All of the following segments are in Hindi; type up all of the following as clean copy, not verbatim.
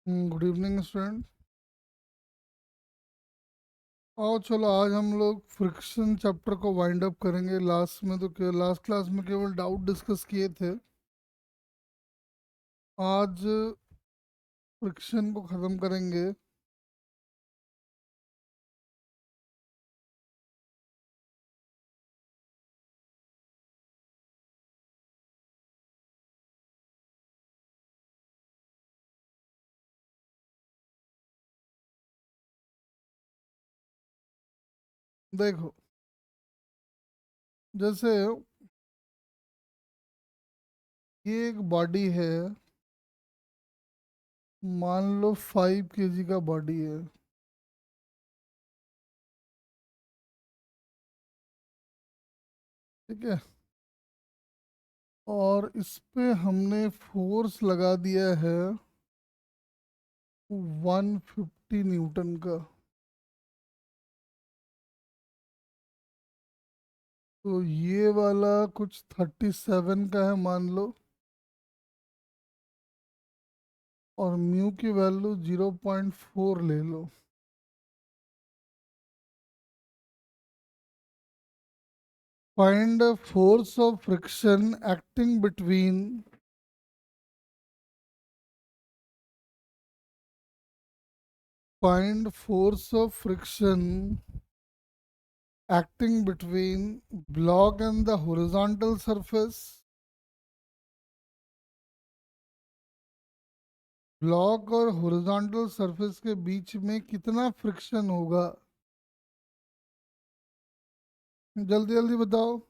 Good evening student. आओ चलो आज हम लोग फ्रिक्शन चैप्टर को वाइंड अप करेंगे। लास्ट क्लास में केवल डाउट डिस्कस किए थे। आज फ्रिक्शन को ख़त्म करेंगे। देखो, जैसे ये एक बॉडी है, मान लो 5 kg का बॉडी है। ठीक है, और इस पे हमने फोर्स लगा दिया है 150 न्यूटन का। तो ये वाला कुछ 37 का है मान लो, और म्यू की वैल्यू 0.4 ले लो। Find force of friction acting between find force of friction acting between block and the horizontal surface. Block और हॉरिजॉन्टल सरफेस के बीच में कितना फ्रिक्शन होगा? जल्दी जल्दी बताओ।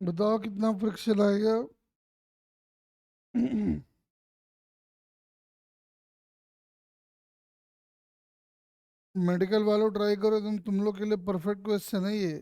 बताओ कितना फ्रिक्शन आएगा। मेडिकल वालों ट्राई करो, तुम लोग के लिए परफेक्ट क्वेश्चन है ये।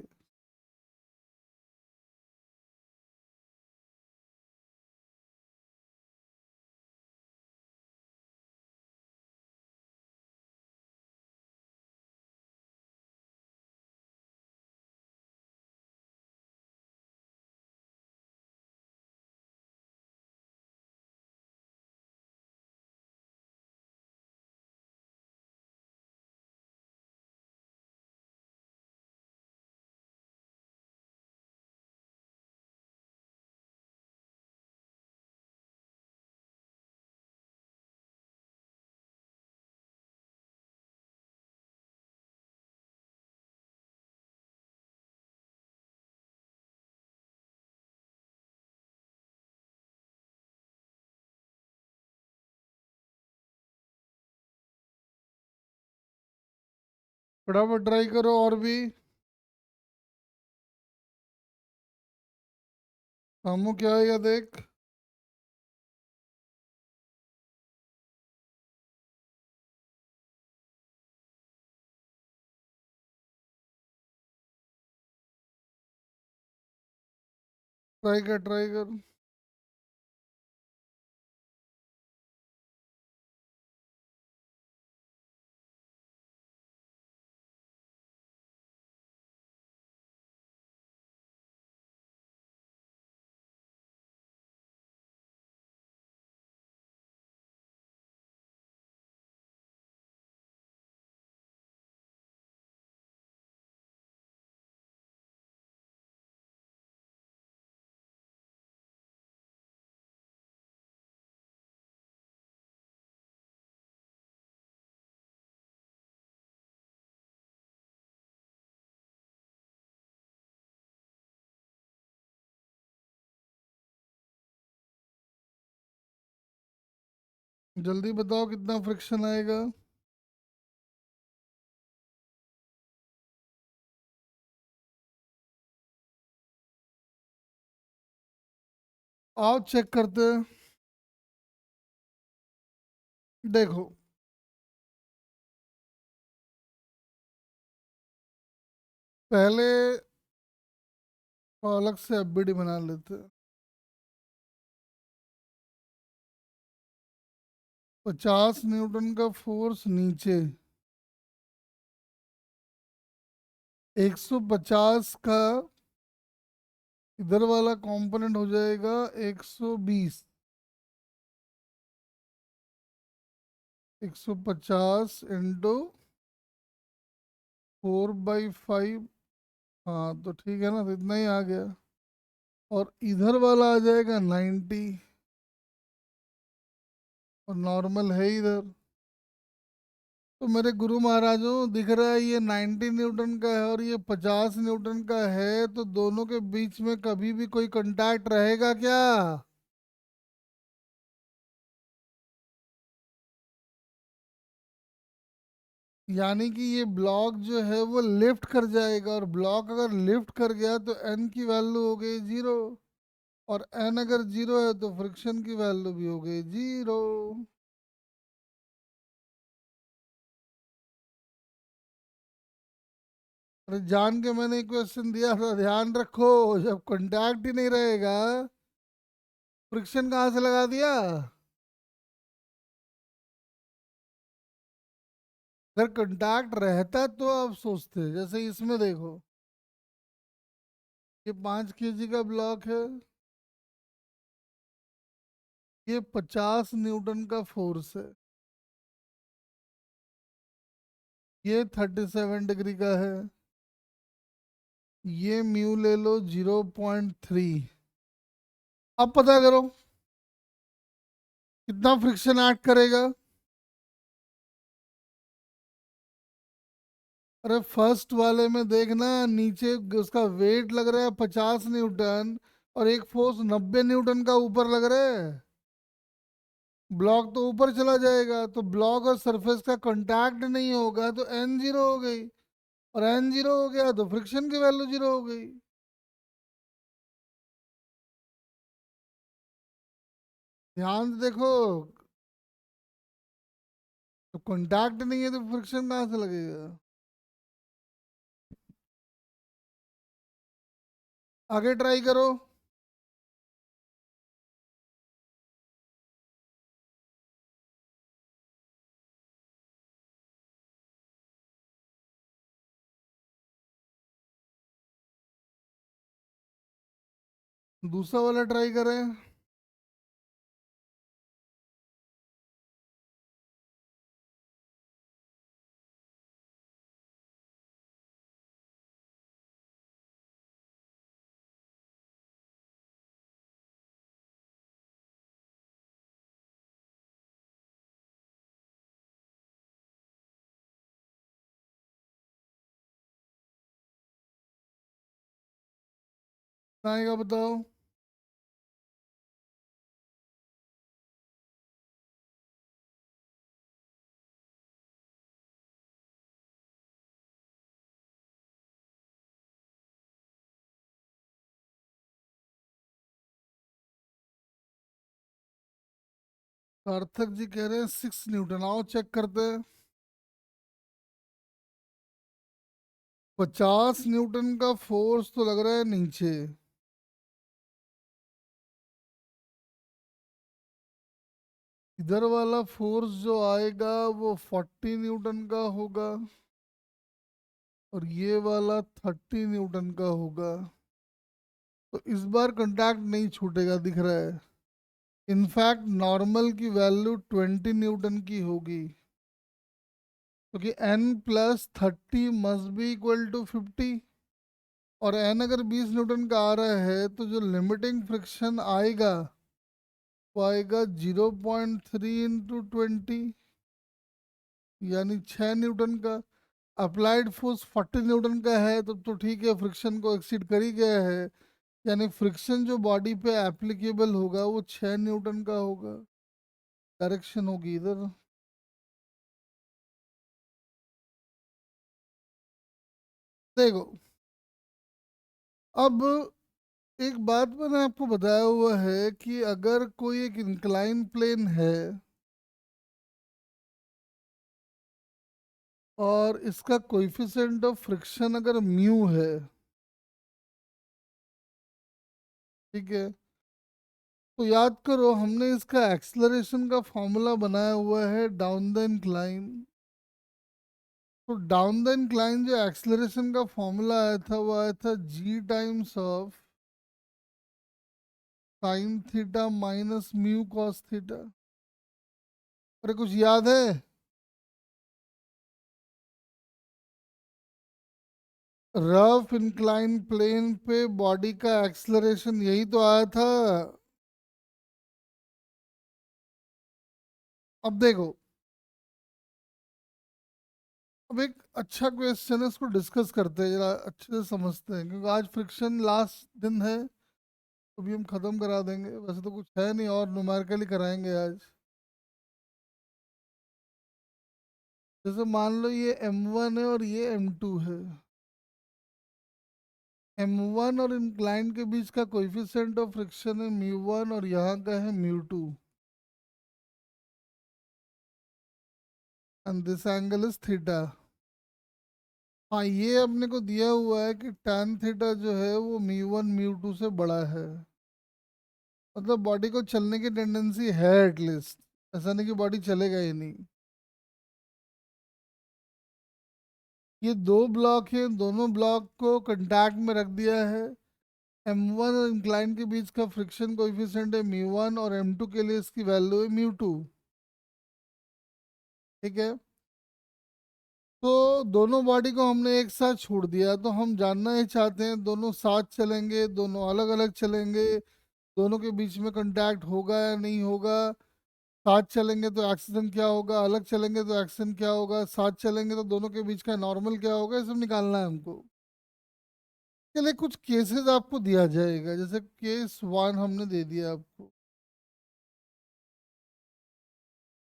फटाफट ट्राई करो और भी। कामों क्या आएगा देख। ट्राई कर ट्राई कर। जल्दी बताओ कितना फ्रिक्शन आएगा। आओ चेक करते हैं। देखो, पहले अलग से एफबीडी बना लेते हैं। 50 न्यूटन का फोर्स नीचे, 150 का इधर वाला कंपोनेंट हो जाएगा 120। 150 इंटू 4/5। हाँ तो ठीक है ना, तो इतना ही आ गया। और इधर वाला आ जाएगा 90, और नॉर्मल है इधर। तो मेरे गुरु महाराजों, दिख रहा है ये 90 न्यूटन का है और ये 50 न्यूटन का है, तो दोनों के बीच में कभी भी कोई कांटेक्ट रहेगा क्या? यानी कि ये ब्लॉक जो है वो लिफ्ट कर जाएगा, और ब्लॉक अगर लिफ्ट कर गया तो एन की वैल्यू हो गई 0, और एन अगर 0 है तो फ्रिक्शन की वैल्यू भी हो गई 0। अरे जान के मैंने क्वेश्चन दिया था, ध्यान रखो। जब कांटेक्ट ही नहीं रहेगा, फ्रिक्शन कहाँ से लगा दिया? अगर कांटेक्ट रहता तो आप सोचते, जैसे इसमें देखो, ये 5 केजी का ब्लॉक है, ये 50 न्यूटन का फोर्स है, ये 37 डिग्री का है, ये म्यू ले लो 0.3। अब पता करो कितना फ्रिक्शन ऐड करेगा। अरे फर्स्ट वाले में देखना, नीचे उसका वेट लग रहा है 50 न्यूटन, और एक फोर्स 90 न्यूटन का ऊपर लग रहा है। ब्लॉक तो ऊपर चला जाएगा, तो ब्लॉक और सरफेस का कांटेक्ट नहीं होगा, तो एन 0 हो गई। और एन 0 हो गया तो फ्रिक्शन की वैल्यू 0 हो गई। ध्यान से देखो, तो कांटेक्ट नहीं है तो फ्रिक्शन कहाँ से लगेगा? आगे ट्राई करो। दूसरा वाला ट्राई करें। आएगा बताओ। सार्थक जी कह रहे हैं 6 न्यूटन, आओ चेक करते हैं। 50 न्यूटन का फोर्स तो लग रहा है नीचे, इधर वाला फोर्स जो आएगा वो 40 न्यूटन का होगा, और ये वाला 30 न्यूटन का होगा। तो इस बार कांटेक्ट नहीं छूटेगा दिख रहा है। इनफैक्ट नॉर्मल की वैल्यू 20 न्यूटन की होगी, क्योंकि n plus 30 must be equal to 50, और n अगर 20 न्यूटन का आ रहा है तो जो लिमिटिंग फ्रिक्शन आएगा वो आएगा 0.3 इंटू 20, यानी 6 न्यूटन का। अप्लाइड फोर्स 40 न्यूटन का है, तो ठीक है, फ्रिक्शन को एक्सीड कर ही गया है। यानी फ्रिक्शन जो बॉडी पे एप्लीकेबल होगा वो 6 न्यूटन का होगा। डायरेक्शन होगी इधर। देखो, अब एक बात मैंने आपको बताया हुआ है कि अगर कोई एक इंक्लाइन प्लेन है और इसका कोएफिशिएंट ऑफ फ्रिक्शन अगर म्यू है, ठीक है, तो याद करो हमने इसका एक्सलरेशन का फॉर्मूला बनाया हुआ है डाउन द इंक्लाइन। तो डाउन द इंक्लाइन जो एक्सलरेशन का फॉर्मूला आया था वो आया था g times of sine theta minus mu cos theta. अरे कुछ याद है? रफ इंक्लाइन प्लेन पे बॉडी का एक्सलरेशन यही तो आया था। अब देखो, अब एक अच्छा क्वेश्चन है, इसको डिस्कस करते हैं जरा, अच्छे से समझते हैं, क्योंकि आज फ्रिक्शन लास्ट दिन है तो भी हम खत्म करा देंगे। वैसे तो कुछ है नहीं और न्यूमेरिकली कराएंगे आज। जैसे मान लो ये M1 है और ये M2 है। M1 और इंक्लाइन के बीच का कोएफिशिएंट ऑफ फ्रिक्शन है म्यू 1 और यहाँ का है mu 2 and this angle is theta. हाँ, ये अपने को दिया हुआ है कि tan थीटा जो है वो म्यू 1 म्यू 2 से बड़ा है। मतलब बॉडी को चलने की टेंडेंसी है एटलीस्ट, ऐसा नहीं कि बॉडी चलेगा ही नहीं। ये दो ब्लॉक हैं, दोनों ब्लॉक को कांटेक्ट में रख दिया है। M1 और इंक्लाइन के बीच का फ्रिक्शन कोएफिशिएंट है म्यू 1 और M2 के लिए इसकी वैल्यू है म्यू 2। ठीक है, तो दोनों बॉडी को हमने एक साथ छोड़ दिया, तो हम जानना ही चाहते हैं दोनों साथ चलेंगे दोनों अलग अलग चलेंगे, दोनों के बीच में कांटेक्ट होगा या नहीं होगा, साथ चलेंगे तो एक्सीडेंट क्या होगा, अलग चलेंगे तो एक्सीडेंट क्या होगा, साथ चलेंगे तो दोनों के बीच का नॉर्मल क्या होगा, ये सब निकालना है हमको। के लिए कुछ केसेस आपको दिया जाएगा, जैसे केस 1 हमने दे दिया आपको।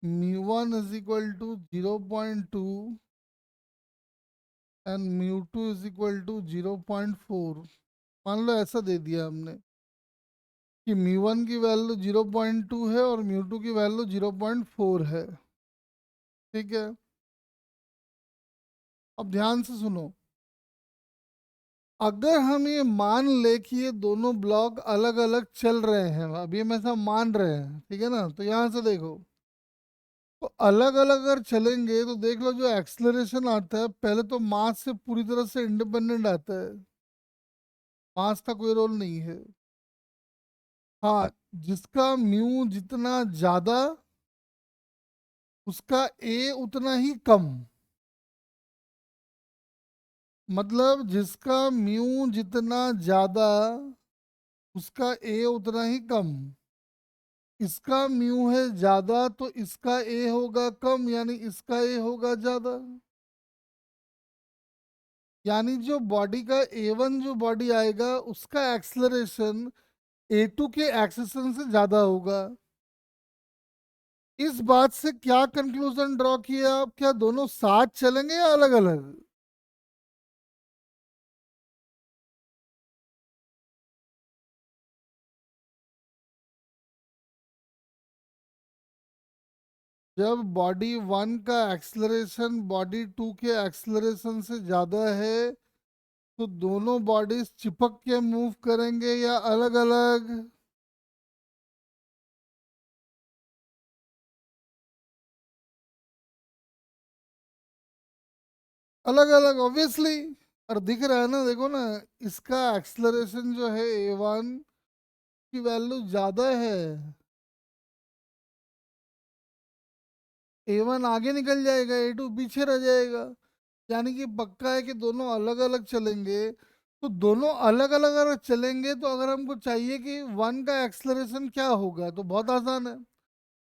Mu 1 is equal to 0.2 and mu 2 is equal to 0.4। मान लो ऐसा दे दिया हमने कि म्यू 1 की वैल्यू 0.2 है और म्यू 2 की वैल्यू 0.4 है। ठीक है, अब ध्यान से सुनो। अगर हम ये मान ले कि ये दोनों ब्लॉक अलग अलग चल रहे हैं, अभी हम ऐसा मान रहे हैं, ठीक है ना, तो यहाँ से देखो, तो अलग अलग अगर चलेंगे तो देख लो जो एक्सलरेशन आता है पहले तो मास से पूरी तरह से इंडिपेंडेंट आता है, मास का कोई रोल नहीं है। हाँ, जिसका म्यू जितना ज्यादा उसका ए उतना ही कम। मतलब जिसका म्यू जितना ज्यादा उसका ए उतना ही कम। इसका म्यू है ज्यादा तो इसका ए होगा कम, यानी इसका ए होगा ज्यादा। यानी जो बॉडी का A1 जो बॉडी आएगा उसका एक्सलरेशन A2 के एक्सेशन से ज्यादा होगा। इस बात से क्या कंक्लूजन ड्रॉ किया आप, क्या दोनों साथ चलेंगे या अलग अलग? जब बॉडी 1 का एक्सलरेशन बॉडी 2 के एक्सलरेशन से ज्यादा है तो दोनों बॉडीज चिपक के मूव करेंगे या अलग अलग? अलग अलग ऑब्वियसली। और दिख रहा है ना, देखो ना, इसका एक्सलरेशन जो है A1 की वैल्यू ज्यादा है। A1 आगे निकल जाएगा, A2 पीछे रह जाएगा। यानी कि पक्का है कि दोनों अलग अलग चलेंगे। तो दोनों अलग अलग अगर चलेंगे तो अगर हमको चाहिए कि 1 का एक्सलरेशन क्या होगा तो बहुत आसान है।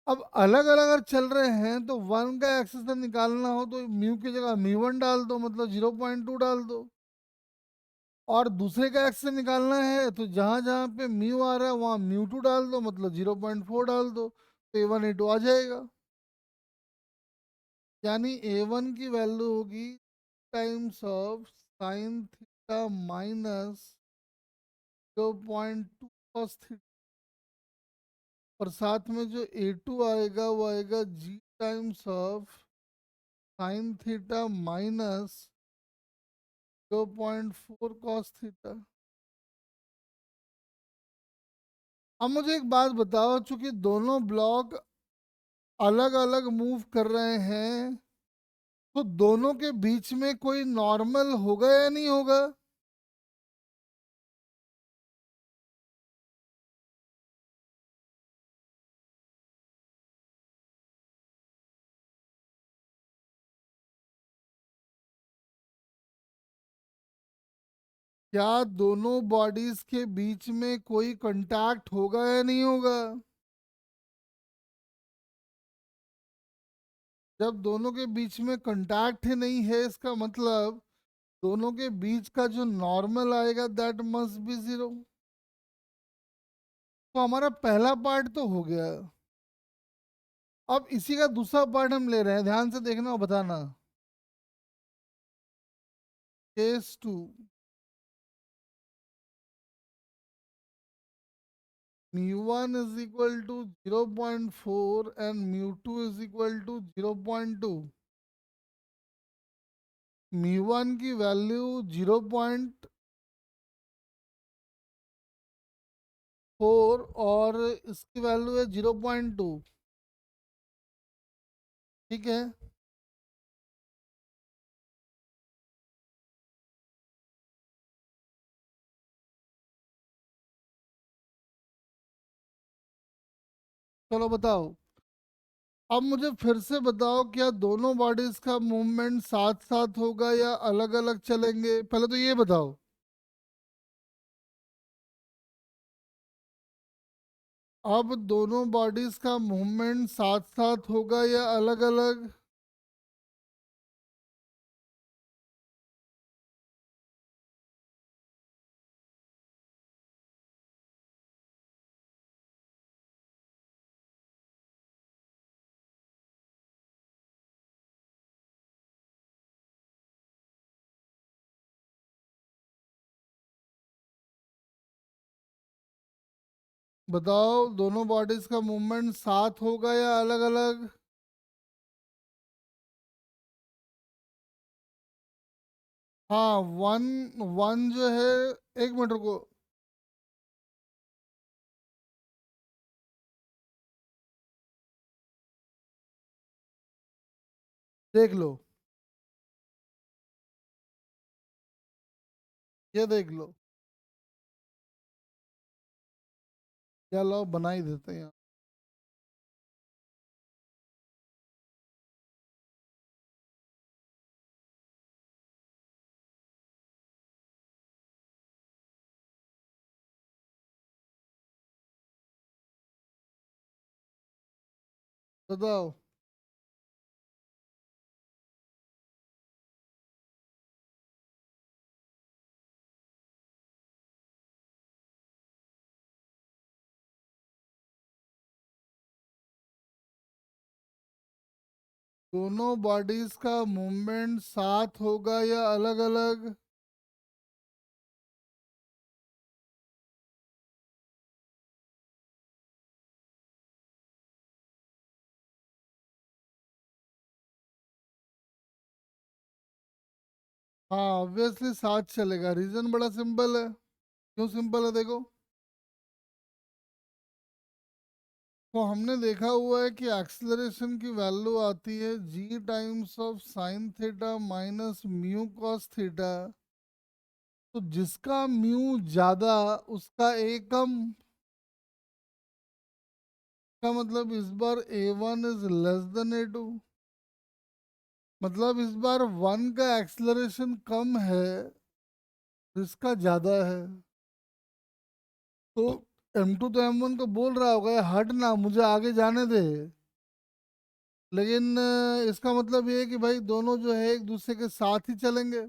अब अलग अलग अगर चल रहे हैं तो 1 का एक्सलरेशन निकालना हो तो म्यू की जगह म्यू 1 डाल दो, मतलब 0.2 डाल दो। और दूसरे का एक्स से निकालना है तो जहां जहां पे म्यू आ रहा है वहां म्यू 2 डाल दो, मतलब 0.4 डाल दो। A1 A2 आ जाएगा, यानी A1 की वैल्यू होगी times of sine theta minus 0.2 cos theta, और साथ में जो A2 आएगा वो आएगा G times of sine theta minus 0.4 cos theta. अब मुझे एक बात बताओ, चूंकि दोनों ब्लॉक अलग अलग मूव कर रहे हैं, तो दोनों के बीच में कोई नॉर्मल होगा या नहीं होगा? क्या दोनों बॉडीज के बीच में कोई कांटेक्ट होगा या नहीं होगा? जब दोनों के बीच में कांटेक्ट ही नहीं है, इसका मतलब दोनों के बीच का जो नॉर्मल आएगा दैट मस्ट बी जीरो। तो हमारा पहला पार्ट तो हो गया। अब इसी का दूसरा पार्ट हम ले रहे हैं, ध्यान से देखना और बताना। Case two, mu1 is equal to 0.4 and mu2 is equal to 0.2। mu1 की वैल्यू 0.4 और इसकी वैल्यू है 0.2। ठीक है, चलो बताओ। अब मुझे फिर से बताओ, क्या दोनों बॉडीज का मूवमेंट साथ साथ होगा या अलग अलग चलेंगे? पहले तो ये बताओ। अब दोनों बॉडीज का मूवमेंट साथ साथ होगा या अलग अलग? बताओ, दोनों बॉडीज का मूवमेंट साथ होगा या अलग अलग? हाँ, वन वन जो है, एक मिनट रुको, देख लो, ये देख लो, क्या लो बना ही देते हैं। बताओ। दोनों बॉडीज का मूवमेंट साथ होगा या अलग अलग? हाँ, ऑब्वियसली साथ चलेगा। रीजन बड़ा सिंपल है। क्यों सिंपल है, देखो। तो हमने देखा हुआ है कि एक्सेलरेशन की वैल्यू आती है g times of sine theta minus mu cos theta. तो जिसका म्यू ज्यादा उसका ए कम, का मतलब इस बार A1 is less than A2। मतलब इस बार वन का एक्सेलरेशन कम है, इसका ज्यादा है। तो M2 तो M1 को बोल रहा होगा, हट ना, मुझे आगे जाने दे। लेकिन इसका मतलब ये है कि भाई दोनों जो है एक दूसरे के साथ ही चलेंगे।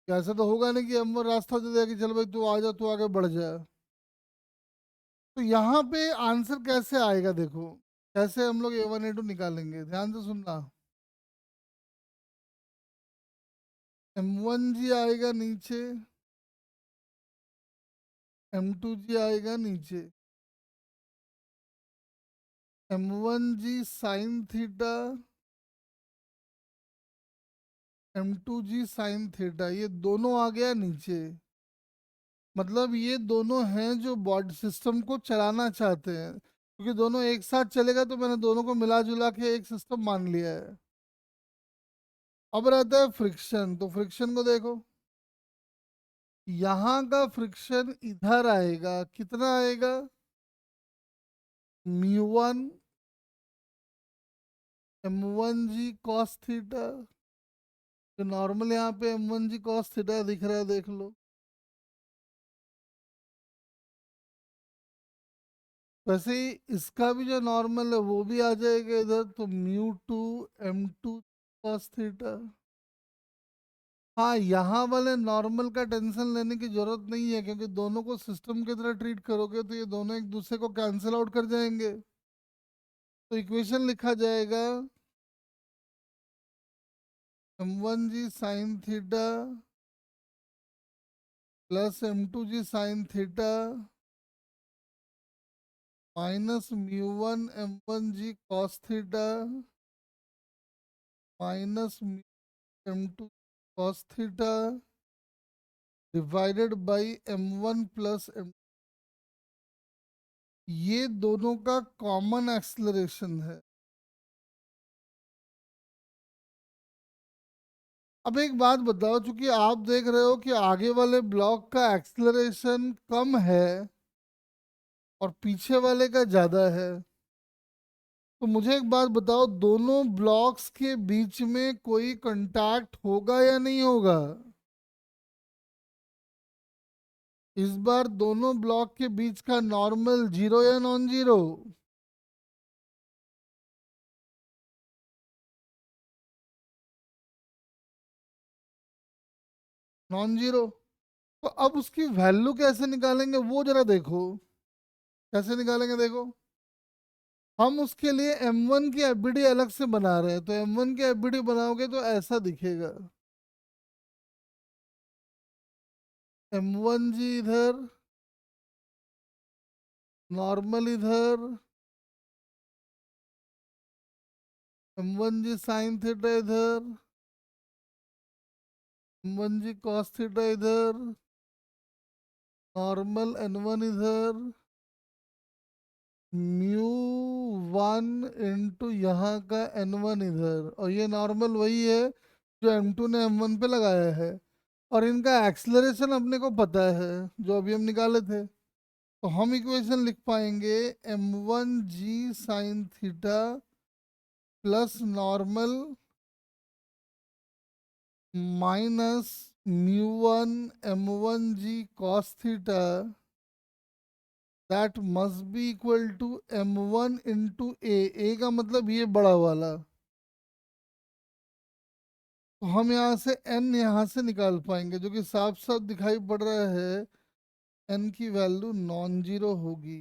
ऐसा तो होगा नहीं कि M1 रास्ता दे देगा कि चल भाई तू आ जा, तू आगे बढ़ जा। तो यहाँ पे आंसर कैसे आएगा देखो, कैसे हम लोग A1 A2 निकालेंगे, ध्यान से सुनना। M1G आएगा नीचे, M2G आएगा नीचे। M1G sine theta, M2G sine theta, ये दोनों आ गया नीचे। मतलब ये दोनों हैं जो बॉडी सिस्टम को चलाना चाहते हैं, क्योंकि दोनों एक साथ चलेगा तो मैंने दोनों को मिला जुला के एक सिस्टम मान लिया है। अब रहता है फ्रिक्शन, तो फ्रिक्शन को देखो, यहाँ का फ्रिक्शन इधर आएगा, कितना आएगा, म्यू 1 M1G कॉस थीटा। तो नॉर्मल यहाँ पे M1G कॉस थीटा दिख रहा है, देख लो। वैसे ही इसका भी जो नॉर्मल है वो भी आ जाएगा इधर, तो म्यू 2 M2 कॉस थीटा। हाँ, यहाँ वाले नॉर्मल का टेंशन लेने की जरूरत नहीं है, क्योंकि दोनों को सिस्टम की तरह ट्रीट करोगे तो ये दोनों एक दूसरे को कैंसिल आउट कर जाएंगे। तो इक्वेशन लिखा जाएगा M1G sine theta plus M2G sign theta minus mu 1 M1G cos theta minus M2 cos theta divided by M1 plus M। ये दोनों का कॉमन एक्सलरेशन है। अब एक बात बताओ, चूंकि आप देख रहे हो कि आगे वाले ब्लॉक का एक्सलरेशन कम है और पीछे वाले का ज्यादा है, तो मुझे एक बात बताओ, दोनों ब्लॉक्स के बीच में कोई कांटेक्ट होगा या नहीं होगा? इस बार दोनों ब्लॉक के बीच का नॉर्मल जीरो या नॉन जीरो? Non zero. तो अब उसकी वैल्यू कैसे निकालेंगे वो जरा देखो, कैसे निकालेंगे देखो। हम उसके लिए M1 की एफबीडी अलग से बना रहे हैं, तो M1 की एफबीडी बनाओगे तो ऐसा दिखेगा, M1G इधर, नॉर्मल इधर, M1G साइन थीटा इधर, M1G कॉस थीटा इधर, नॉर्मल N1 इधर, म्यू 1 यहाँ का N1 इधर, और ये नॉर्मल वही है जो M2 ने M1 पे लगाया है। और इनका एक्सलरेशन अपने को पता है, जो अभी हम निकाले थे। तो हम इक्वेशन लिख पाएंगे M1G sine theta plus normal minus mu 1 M1G cos theta, that must be equal to M1 into a का मतलब ये बड़ा वाला। तो हम यहाँ से n यहाँ से निकाल पाएंगे, जो कि साफ साफ दिखाई पड़ रहा है n की वैल्यू नॉन जीरो होगी।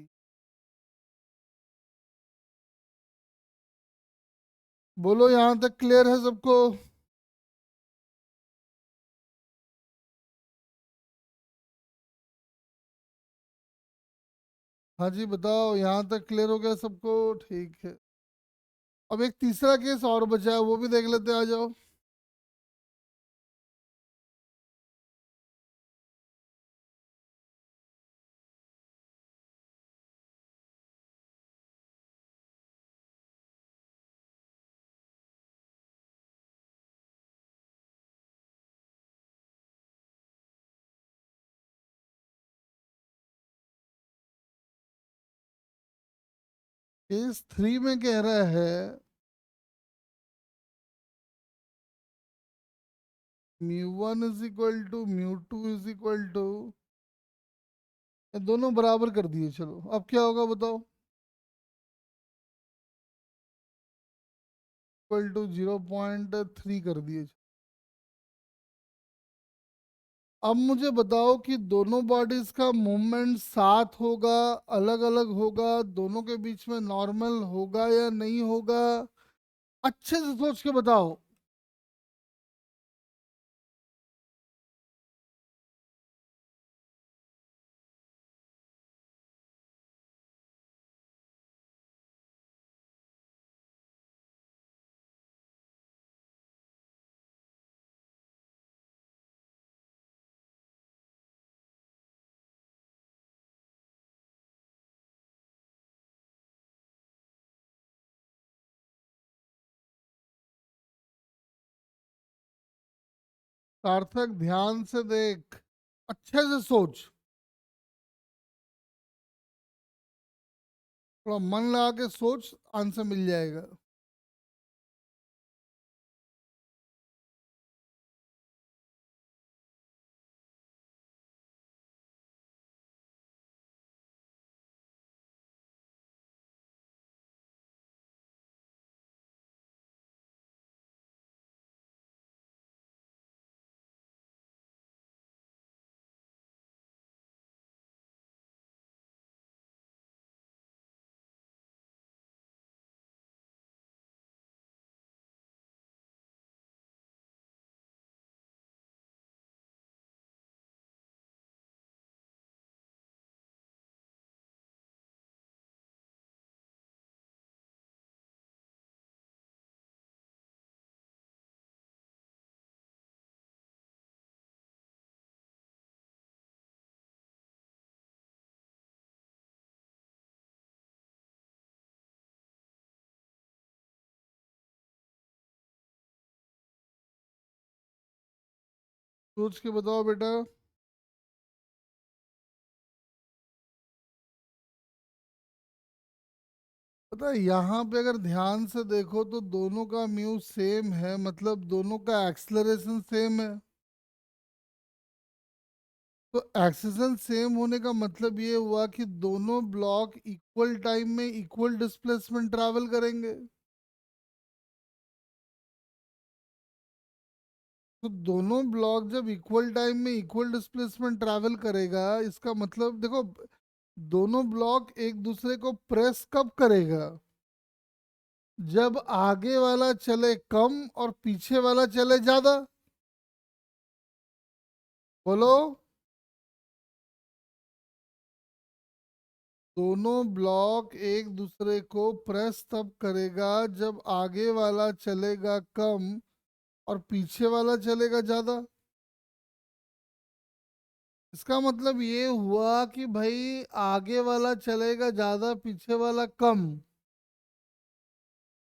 बोलो, यहाँ तक क्लियर है सबको? हाँ जी, बताओ, यहाँ तक क्लियर हो गया सबको? ठीक है। अब एक तीसरा केस और बचा है, वो भी देख लेते हैं, आ जाओ। केस 3 में कह रहा है mu 1 is equal to mu 2 is equal to, दोनों बराबर कर दिए, चलो अब क्या होगा बताओ, इक्वल टू 0.3 कर दिए। अब मुझे बताओ कि दोनों बॉडीज का मूवमेंट साथ होगा, अलग अलग होगा, दोनों के बीच में नॉर्मल होगा या नहीं होगा? अच्छे से सोच के बताओ। सार्थक ध्यान से देख, अच्छे से सोच, थोड़ा मन लगा के सोच, आंसर मिल जाएगा। सोच के बताओ बेटा। पता है, यहाँ पे अगर ध्यान से देखो तो दोनों का म्यू सेम है, मतलब दोनों का एक्सलरेशन सेम है। तो एक्सेशन सेम होने का मतलब ये हुआ कि दोनों ब्लॉक इक्वल टाइम में इक्वल डिस्प्लेसमेंट ट्रैवल करेंगे। तो दोनों ब्लॉक जब इक्वल टाइम में इक्वल डिस्प्लेसमेंट ट्रैवल करेगा, इसका मतलब देखो, दोनों ब्लॉक एक दूसरे को प्रेस कब करेगा? जब आगे वाला चले कम और पीछे वाला चले ज्यादा। बोलो। दोनों ब्लॉक एक दूसरे को प्रेस तब करेगा जब आगे वाला चलेगा कम और पीछे वाला चलेगा ज्यादा। इसका मतलब ये हुआ कि भाई आगे वाला चलेगा ज्यादा, पीछे वाला कम।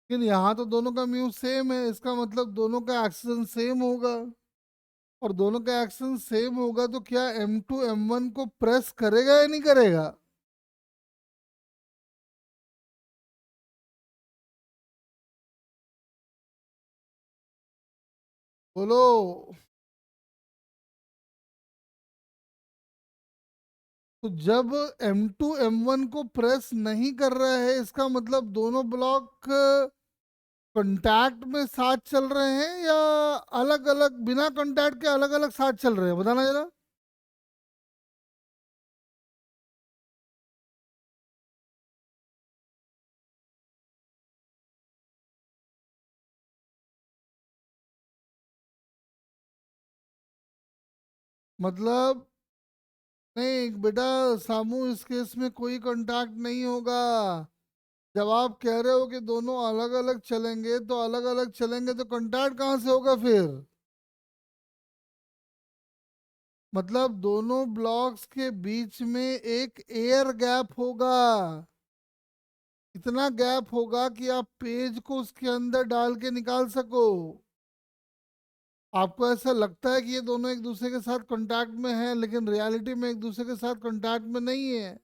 लेकिन यहाँ तो दोनों का म्यू सेम है, इसका मतलब दोनों का एक्शन सेम होगा। और दोनों का एक्शन सेम होगा तो क्या M2 M1 को प्रेस करेगा या नहीं करेगा? बोलो। तो जब M2 M1 को प्रेस नहीं कर रहा है, इसका मतलब दोनों ब्लॉक कांटेक्ट में साथ चल रहे हैं या अलग अलग, बिना कांटेक्ट के अलग अलग साथ चल रहे हैं? बताना जरा। मतलब नहीं बेटा, सामू इस केस में कोई कांटेक्ट नहीं होगा। जब आप कह रहे हो कि दोनों अलग अलग चलेंगे तो अलग अलग चलेंगे तो कांटेक्ट कहाँ से होगा फिर? मतलब दोनों ब्लॉक्स के बीच में एक एयर गैप होगा। इतना गैप होगा कि आप पेज को उसके अंदर डाल के निकाल सको। आपको ऐसा लगता है कि ये दोनों एक दूसरे के साथ कांटेक्ट में हैं, लेकिन रियलिटी में एक दूसरे के साथ कांटेक्ट में नहीं है।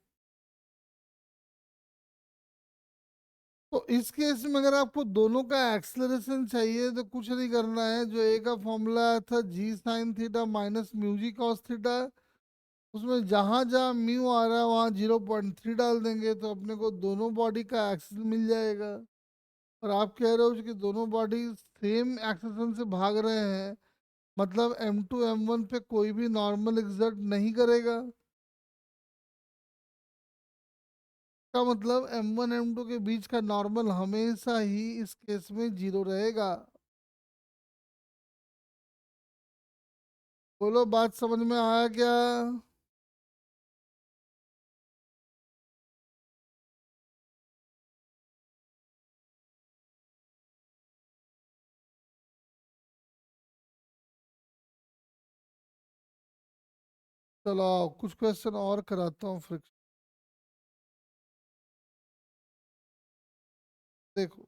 तो इस केस में अगर आपको दोनों का एक्सलरेशन चाहिए तो कुछ नहीं करना है। जो ए का फॉर्मूला था जी sign theta minus mu G cos theta, उसमें जहां जहां म्यू आ रहा है वहां 0.3 डाल देंगे तो अपने को दोनों बॉडी का एक्सेस मिल जाएगा। और आप कह रहे हो कि दोनों बॉडी सेम एक्सेशन से भाग रहे हैं, मतलब M2 M1 पे कोई भी नॉर्मल एग्जर्ट नहीं करेगा। का मतलब M1 M2 के बीच का नॉर्मल हमेशा ही इस केस में जीरो रहेगा। बोलो बात समझ में आया क्या? चलो आओ, कुछ क्वेश्चन और कराता हूँ फ्रिक्शन। देखो,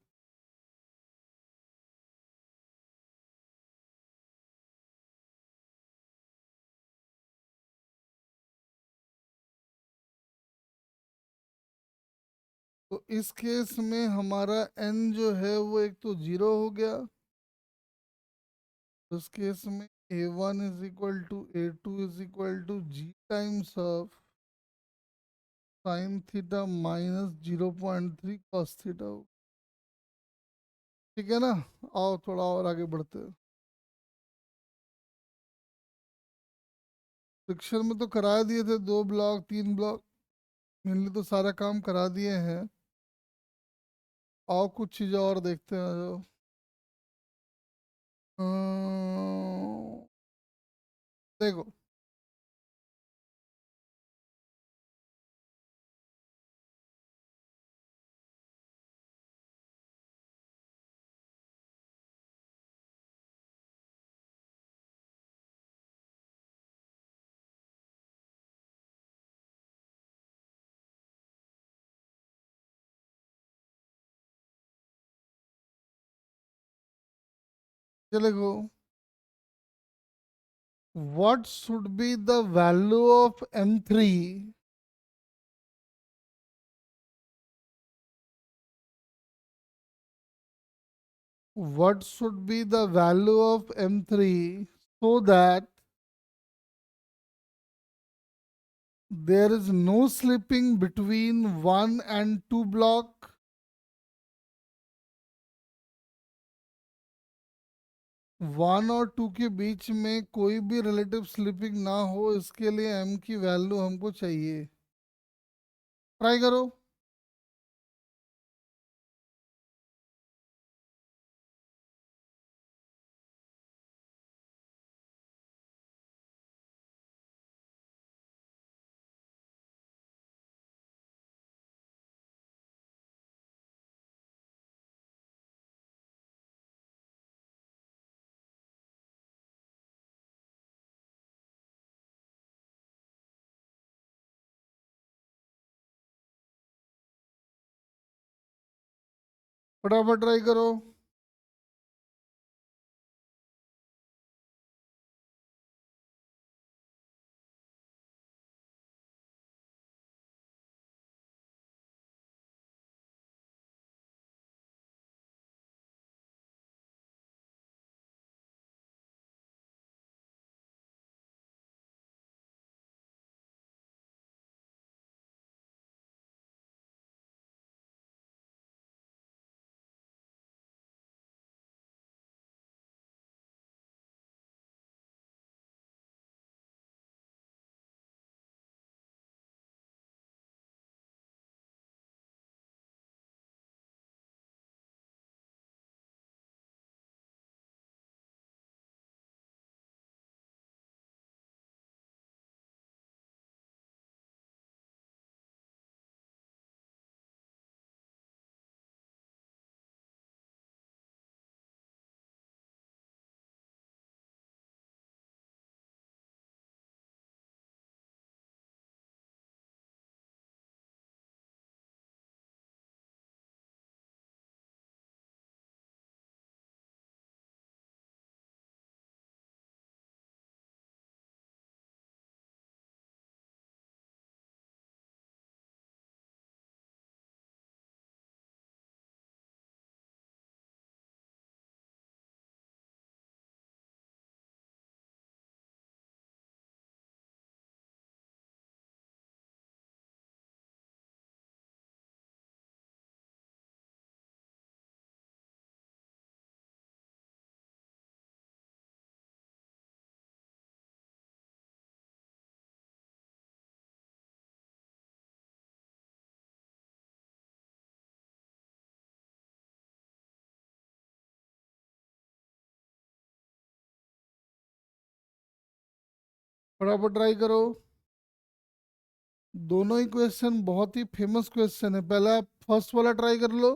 तो इस केस में हमारा n जो है वो एक तो जीरो हो गया। तो इस केस में A1 = A2 = G times of sine theta minus 0.3 cos theta. ठीक है ना? आओ थोड़ा और आगे बढ़ते हैं। फ्रिक्शन में तो करा दिए थे 2 ब्लॉक 3 ब्लॉक, मेनली तो सारा काम करा दिए हैं। आओ कुछ चीज़ें और देखते हैं जो देखो, चलेगो। What should be the value of M3? What should be the value of M3 so that there is no slipping between 1 and 2 block? 1 और 2 के बीच में कोई भी रिलेटिव स्लिपिंग ना हो, इसके लिए M की वैल्यू हमको चाहिए। ट्राई करो। फटाफट ट्राई करो। फटाफट ट्राई करो। दोनों ही क्वेश्चन बहुत ही फेमस क्वेश्चन है। पहला फर्स्ट वाला ट्राई कर लो।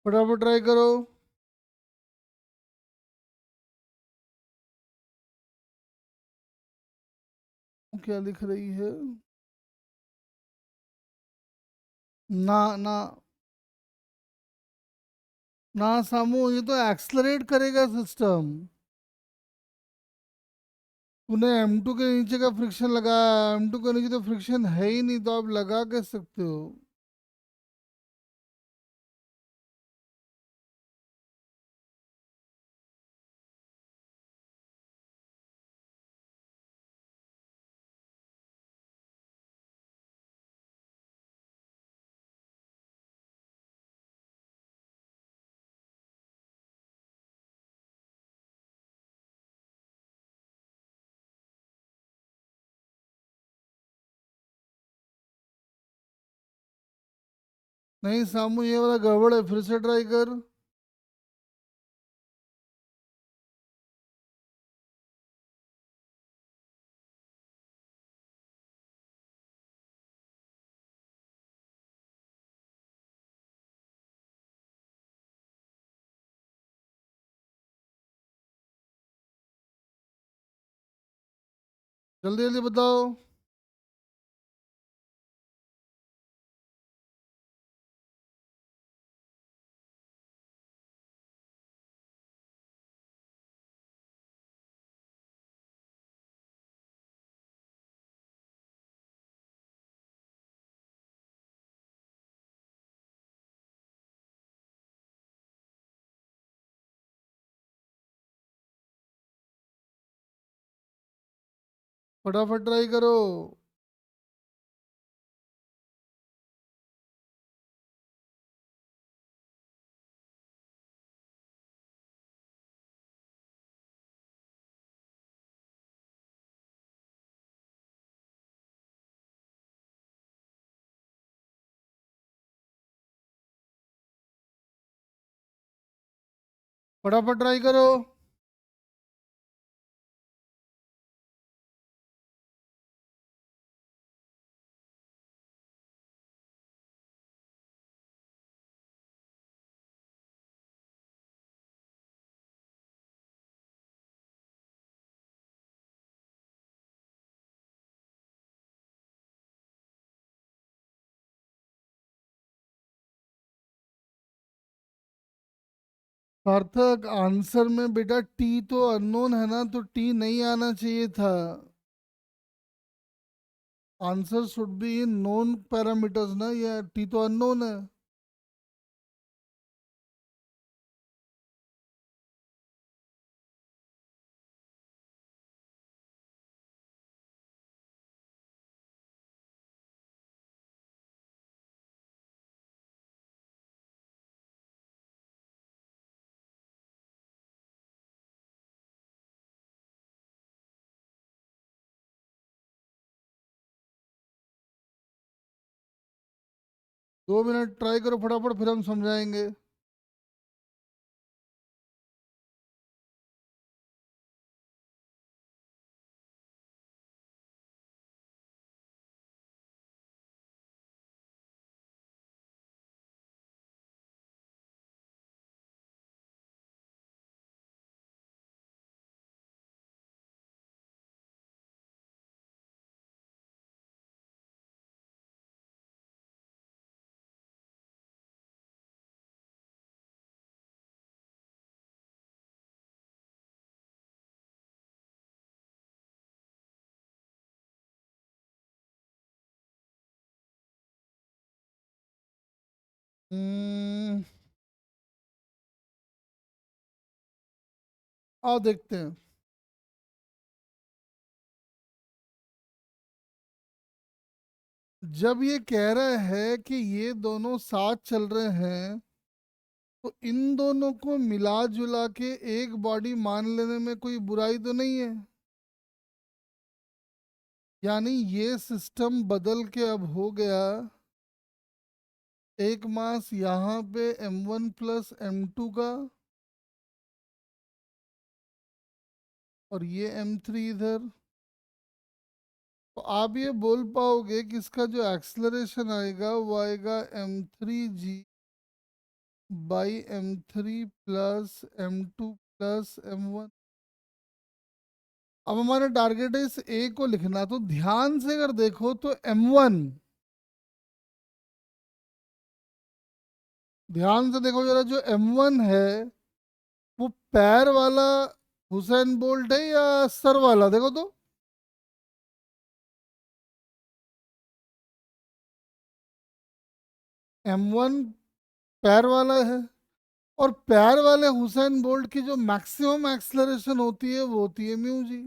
फटाफट ट्राई करो। क्या लिख रही है? ना ना ना सामू, ये तो एक्सलरेट करेगा सिस्टम। तूने M2 के नीचे का फ्रिक्शन लगाया, M2 के नीचे तो फ्रिक्शन है ही नहीं, तो आप लगा कैसे सकते हो? नहीं सामू, ये वाला गड़बड़ है, फिर से ट्राई कर। जल्दी जल्दी बताओ। फटाफट ट्राई करो। फटाफट ट्राई करो। सार्थक, आंसर में बेटा टी तो अननोन है ना, तो टी नहीं आना चाहिए था। Answer should be in known parameters ना, ये टी तो अननोन है। दो मिनट ट्राई करो फटाफट, फिर हम समझाएंगे। हम्म, आओ देखते हैं। जब ये कह रहा है कि ये दोनों साथ चल रहे हैं, तो इन दोनों को मिला जुला के एक बॉडी मान लेने में कोई बुराई तो नहीं है। यानी ये सिस्टम बदल के अब हो गया, एक मास यहाँ पे m1 प्लस m2 का, और ये m3 इधर। तो आप ये बोल पाओगे कि इसका जो एक्सलरेशन आएगा वो आएगा m3g by m3 plus m2 plus m1। अब हमारा टारगेट है इस ए को लिखना, तो ध्यान से अगर देखो तो m1, ध्यान से देखो जरा, जो m1 है वो पैर वाला हुसैन बोल्ट है या सर वाला, देखो तो। m1 पैर वाला है, और पैर वाले हुसैन बोल्ट की जो मैक्सिमम एक्सलरेशन होती है वो होती है म्यू जी।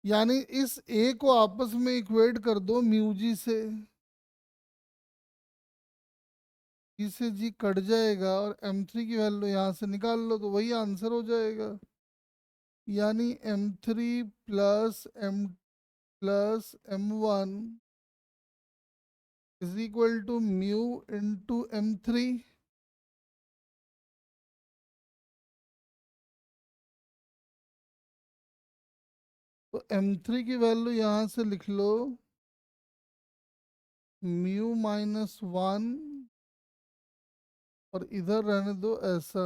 यानी इस ए को आपस में इक्वेट कर दो म्यू जी से, जी से जी कट जाएगा और m3 की वैल्यू यहाँ से निकाल लो तो वही आंसर हो जाएगा। यानी m3 plus m1 is equal to mu into m3। तो m3 की वैल्यू यहाँ से लिख लो, म्यू माइनस वन, और इधर रहने दो ऐसा,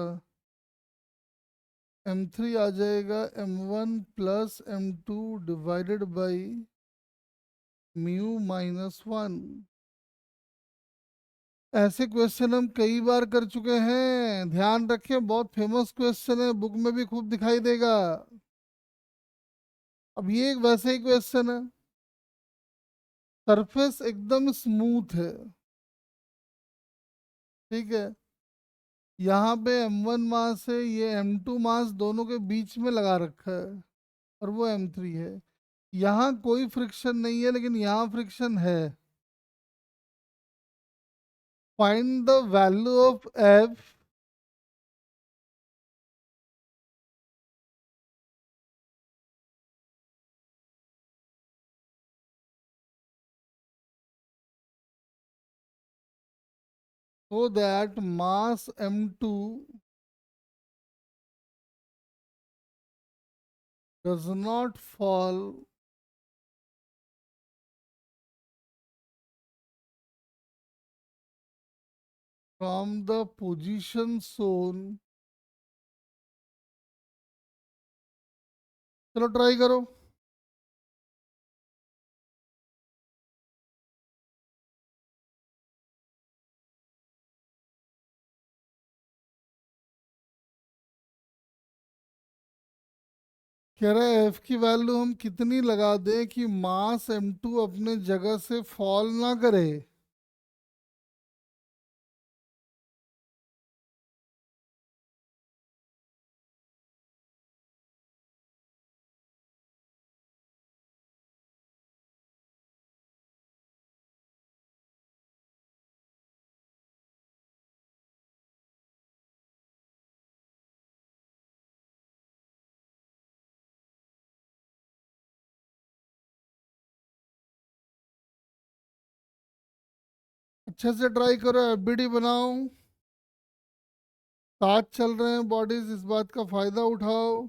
m3 आ जाएगा m1 plus m2 divided by mu minus one. ऐसे क्वेश्चन हम कई बार कर चुके हैं, ध्यान रखें, बहुत फेमस क्वेश्चन है, बुक में भी खूब दिखाई देगा। अब ये एक वैसे ही क्वेश्चन है, सरफेस एकदम स्मूथ है, ठीक है। यहाँ पे m1 मास है, ये m2 मास दोनों के बीच में लगा रखा है। और वो M3 है। यहाँ कोई फ्रिक्शन नहीं है लेकिन यहाँ फ्रिक्शन है। Find the value of F so that mass M2 does not fall from the position zone। चलो ट्राई करो। कह रहा है एफ की वैल्यू हम कितनी लगा दें कि मास M2 अपने जगह से फॉल ना करे। अच्छे से ट्राई करो, एफबीडी बनाओ। साथ चल रहे हैं बॉडीज, इस बात का फायदा उठाओ।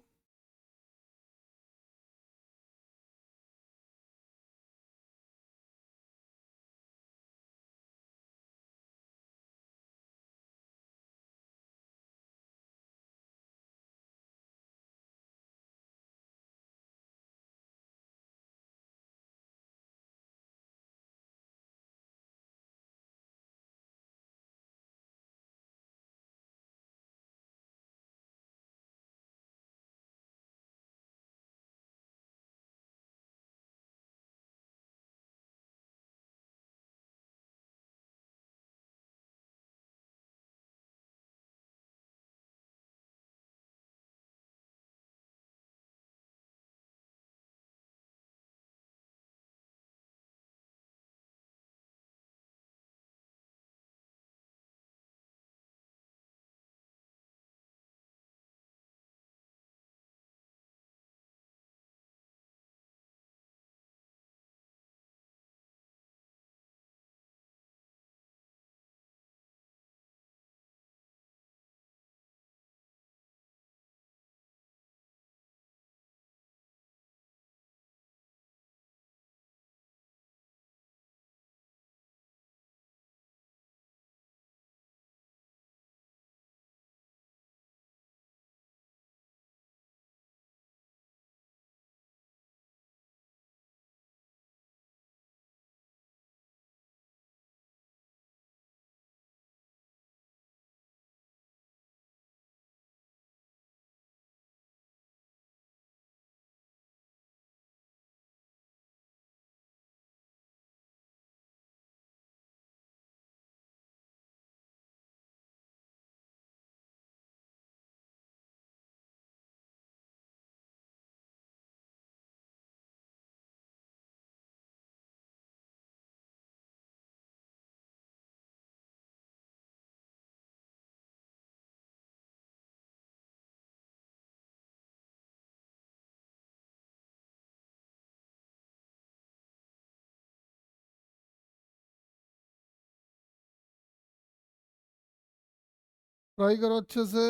ट्राई करो अच्छे से,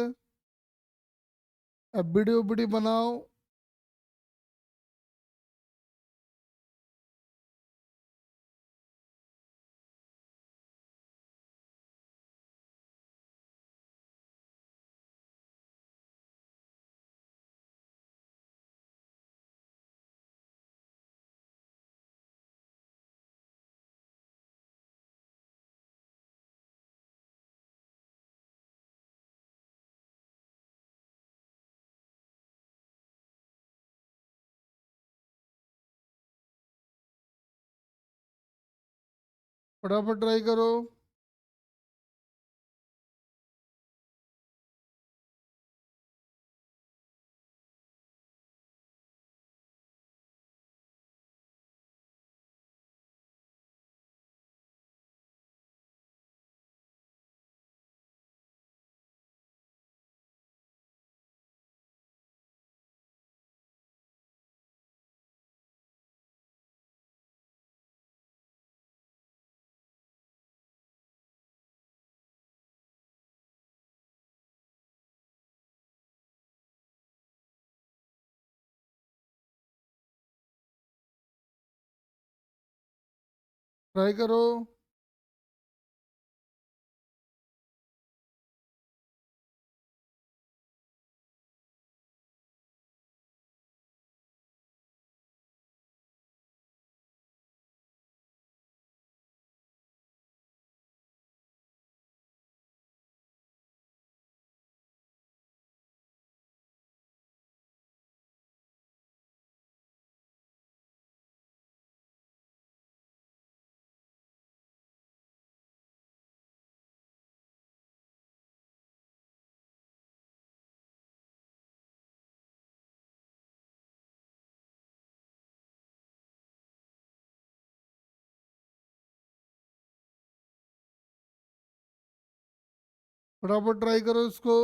एफबीडी उबीडी बनाओ। फटाफट ट्राई करो। ट्राई करो। फटाफट ट्राई करो इसको।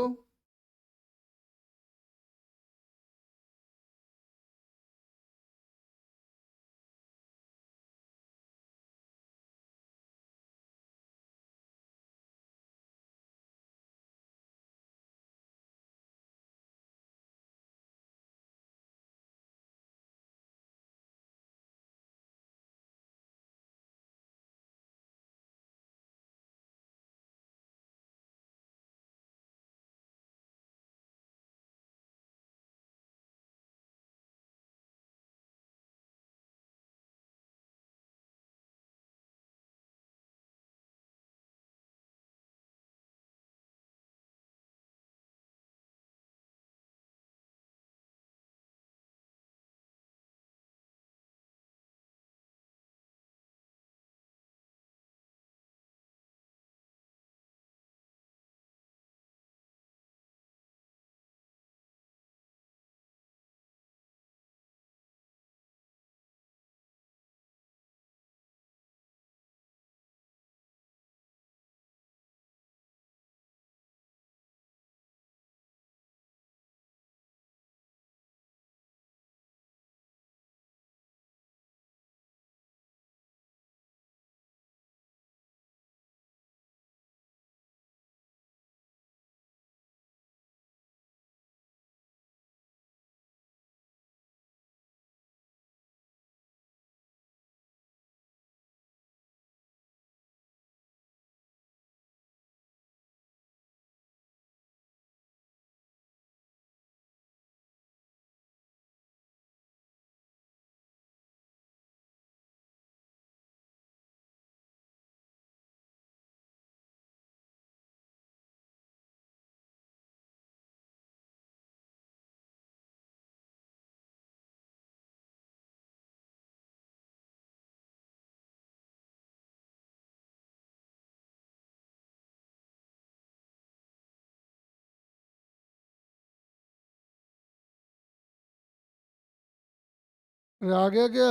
ये आ गया क्या?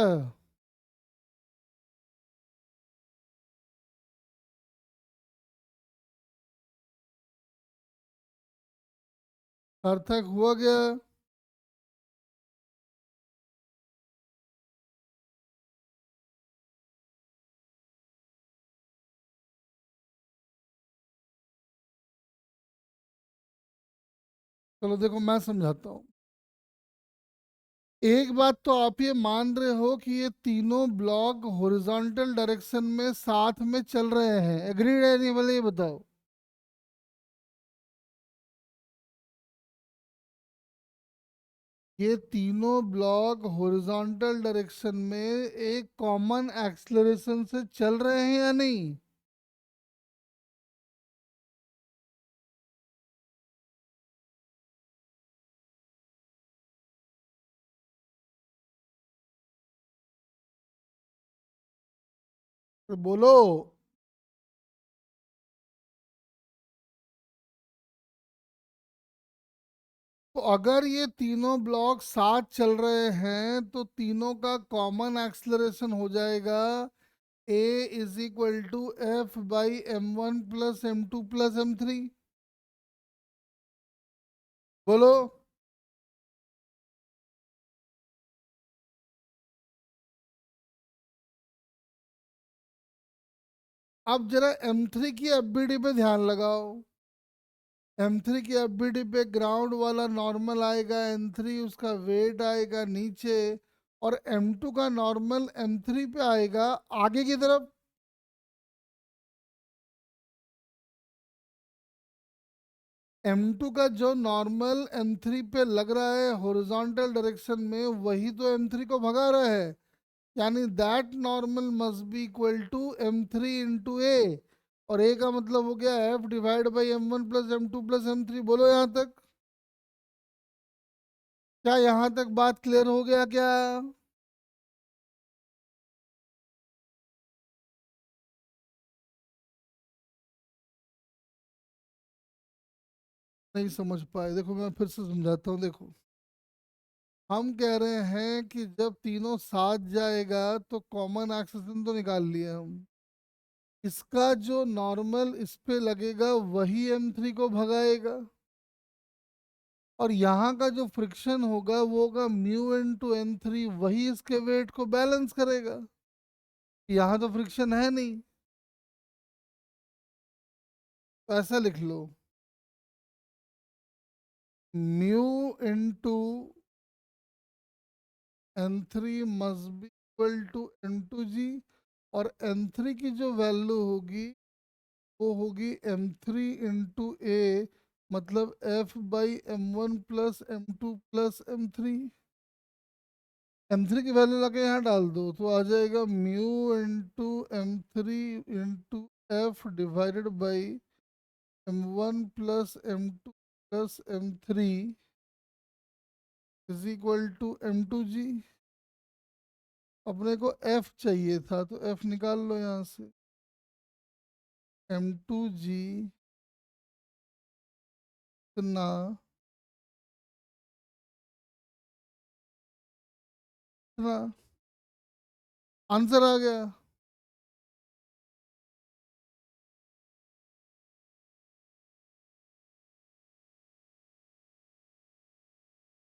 सार्थक हुआ क्या? चलो देखो मैं समझाता हूँ। एक बात तो आप ये मान रहे हो कि ये तीनों ब्लॉक हॉरिजॉन्टल डायरेक्शन में साथ में चल रहे हैं, एग्रीड है नहीं? बोले ये बताओ। ये तीनों ब्लॉक हॉरिजॉन्टल डायरेक्शन में एक कॉमन एक्सलरेशन से चल रहे हैं या नहीं? तो बोलो। तो अगर ये तीनों ब्लॉक साथ चल रहे हैं तो तीनों का कॉमन एक्सलरेशन हो जाएगा a is equal to F by m1 plus m2 plus m3। बोलो। अब जरा m3 की एफबीडी पे ध्यान लगाओ। m3 की एफबीडी पे ग्राउंड वाला नॉर्मल आएगा n3, उसका वेट आएगा नीचे, और m2 का नॉर्मल m3 पे आएगा आगे की तरफ। M2 का जो नॉर्मल M3 पे लग रहा है हॉरिजॉन्टल डायरेक्शन में, वही तो M3 को भगा रहा है, यानी that normal must be equal to M3 into a. और ए का मतलब हो गया F divide by M1 plus M2 plus M3। बोलो यहाँ तक, क्या यहाँ तक बात क्लियर हो गया क्या? नहीं समझ पाए? देखो मैं फिर से समझाता हूँ। देखो, हम कह रहे हैं कि जब तीनों साथ जाएगा तो कॉमन एक्सेशन तो निकाल लिया हम, इसका जो नॉर्मल इस पे लगेगा वही M3 को भगाएगा, और यहाँ का जो फ्रिक्शन होगा वो होगा म्यू इनटू M3, वही इसके वेट को बैलेंस करेगा। यहाँ तो फ्रिक्शन है नहीं, तो ऐसा लिख लो, mu into N3 must be equal to M2G, और M3 की जो वैल्यू होगी वो होगी M3 इंटू ए, मतलब F/M1 plus M2 plus M3। M3 की वैल्यू लगे यहाँ डाल दो तो आ जाएगा mu into M3 into F divided by M1 plus M2 plus M3 is equal to M2G। अपने को F चाहिए था तो F निकाल लो यहाँ से, M2G कितना, कितना आंसर आ गया।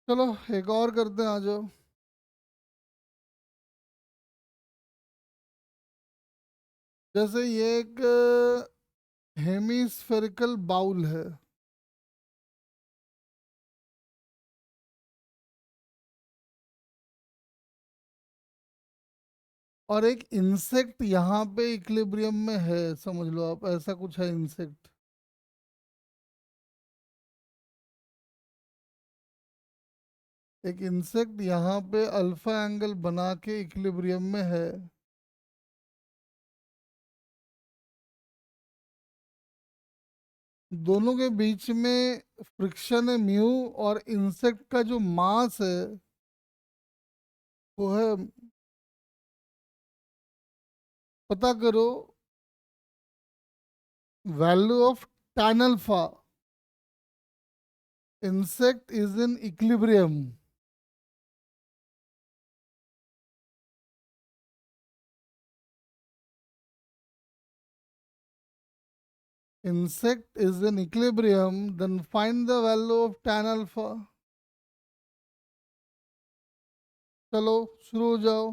चलो एक और करते हैं, आ जाओ। जैसे ये एक हेमिस्फेरिकल बाउल है, और एक इंसेक्ट यहाँ पे इक्विलिब्रियम में है, समझ लो आप ऐसा कुछ है इंसेक्ट। एक इंसेक्ट यहाँ पे अल्फा एंगल बना के इक्विलिब्रियम में है। दोनों के बीच में फ्रिक्शन है म्यू, और इंसेक्ट का जो मास है वो है, पता करो, value of tan alpha. Insect is in equilibrium. Insect is in equilibrium, then find the value of tan alpha. चलो शुरू हो जाओ।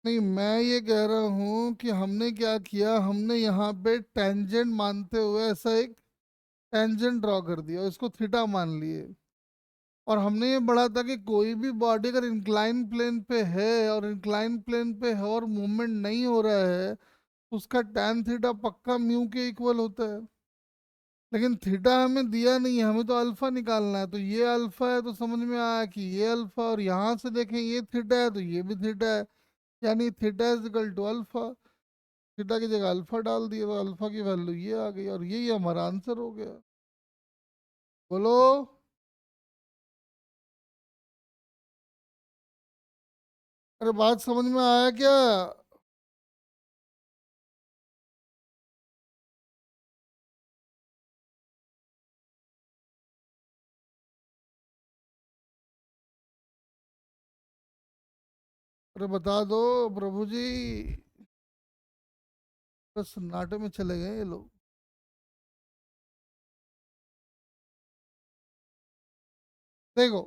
नहीं, मैं ये कह रहा हूँ कि हमने क्या किया, हमने यहाँ पे टेंजेंट मानते हुए ऐसा एक टेंजेंट ड्रॉ कर दिया, इसको थीटा मान लिए। और हमने ये बढ़ा था कि कोई भी बॉडी अगर इंक्लाइन प्लेन पे है और इंक्लाइन प्लेन पे है और मूवमेंट नहीं हो रहा है, तो उसका टैन थीटा पक्का म्यू के इक्वल होता है। लेकिन थीटा हमें दिया नहीं है, हमें तो अल्फा निकालना है। तो ये अल्फा है तो समझ में आया कि ये अल्फा, और यहाँ से देखें ये थीटा है तो ये भी थीटा है, यानी theta is equal to alpha. Theta की जगह अल्फा डाल दिया तो अल्फा की वैल्यू ये आ गई, और यही हमारा आंसर हो गया। बोलो। अरे बात समझ में आया क्या? अरे बता दो प्रभु जी। बस सन्नाटे में चले गए ये लोग। देखो,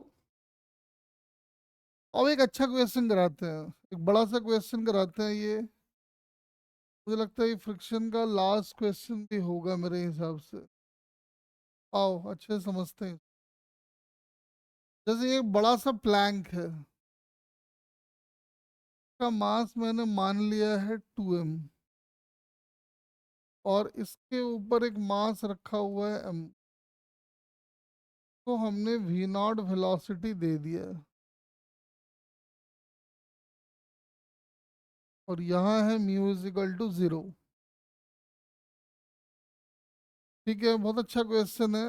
अब एक अच्छा क्वेश्चन कराते हैं, एक बड़ा सा क्वेश्चन कराते हैं ये। मुझे लगता है ये फ्रिक्शन का लास्ट क्वेश्चन भी होगा मेरे हिसाब से। आओ अच्छे से समझते हैं। जैसे ये एक बड़ा सा प्लैंक है, इसका मास मैंने मान लिया है 2m, और इसके ऊपर एक मास रखा हुआ है m, तो हमने v नॉट वेलोसिटी दे दिया है। और यहाँ है म्यू इज इक्वल टू 0। ठीक है, बहुत अच्छा क्वेश्चन है।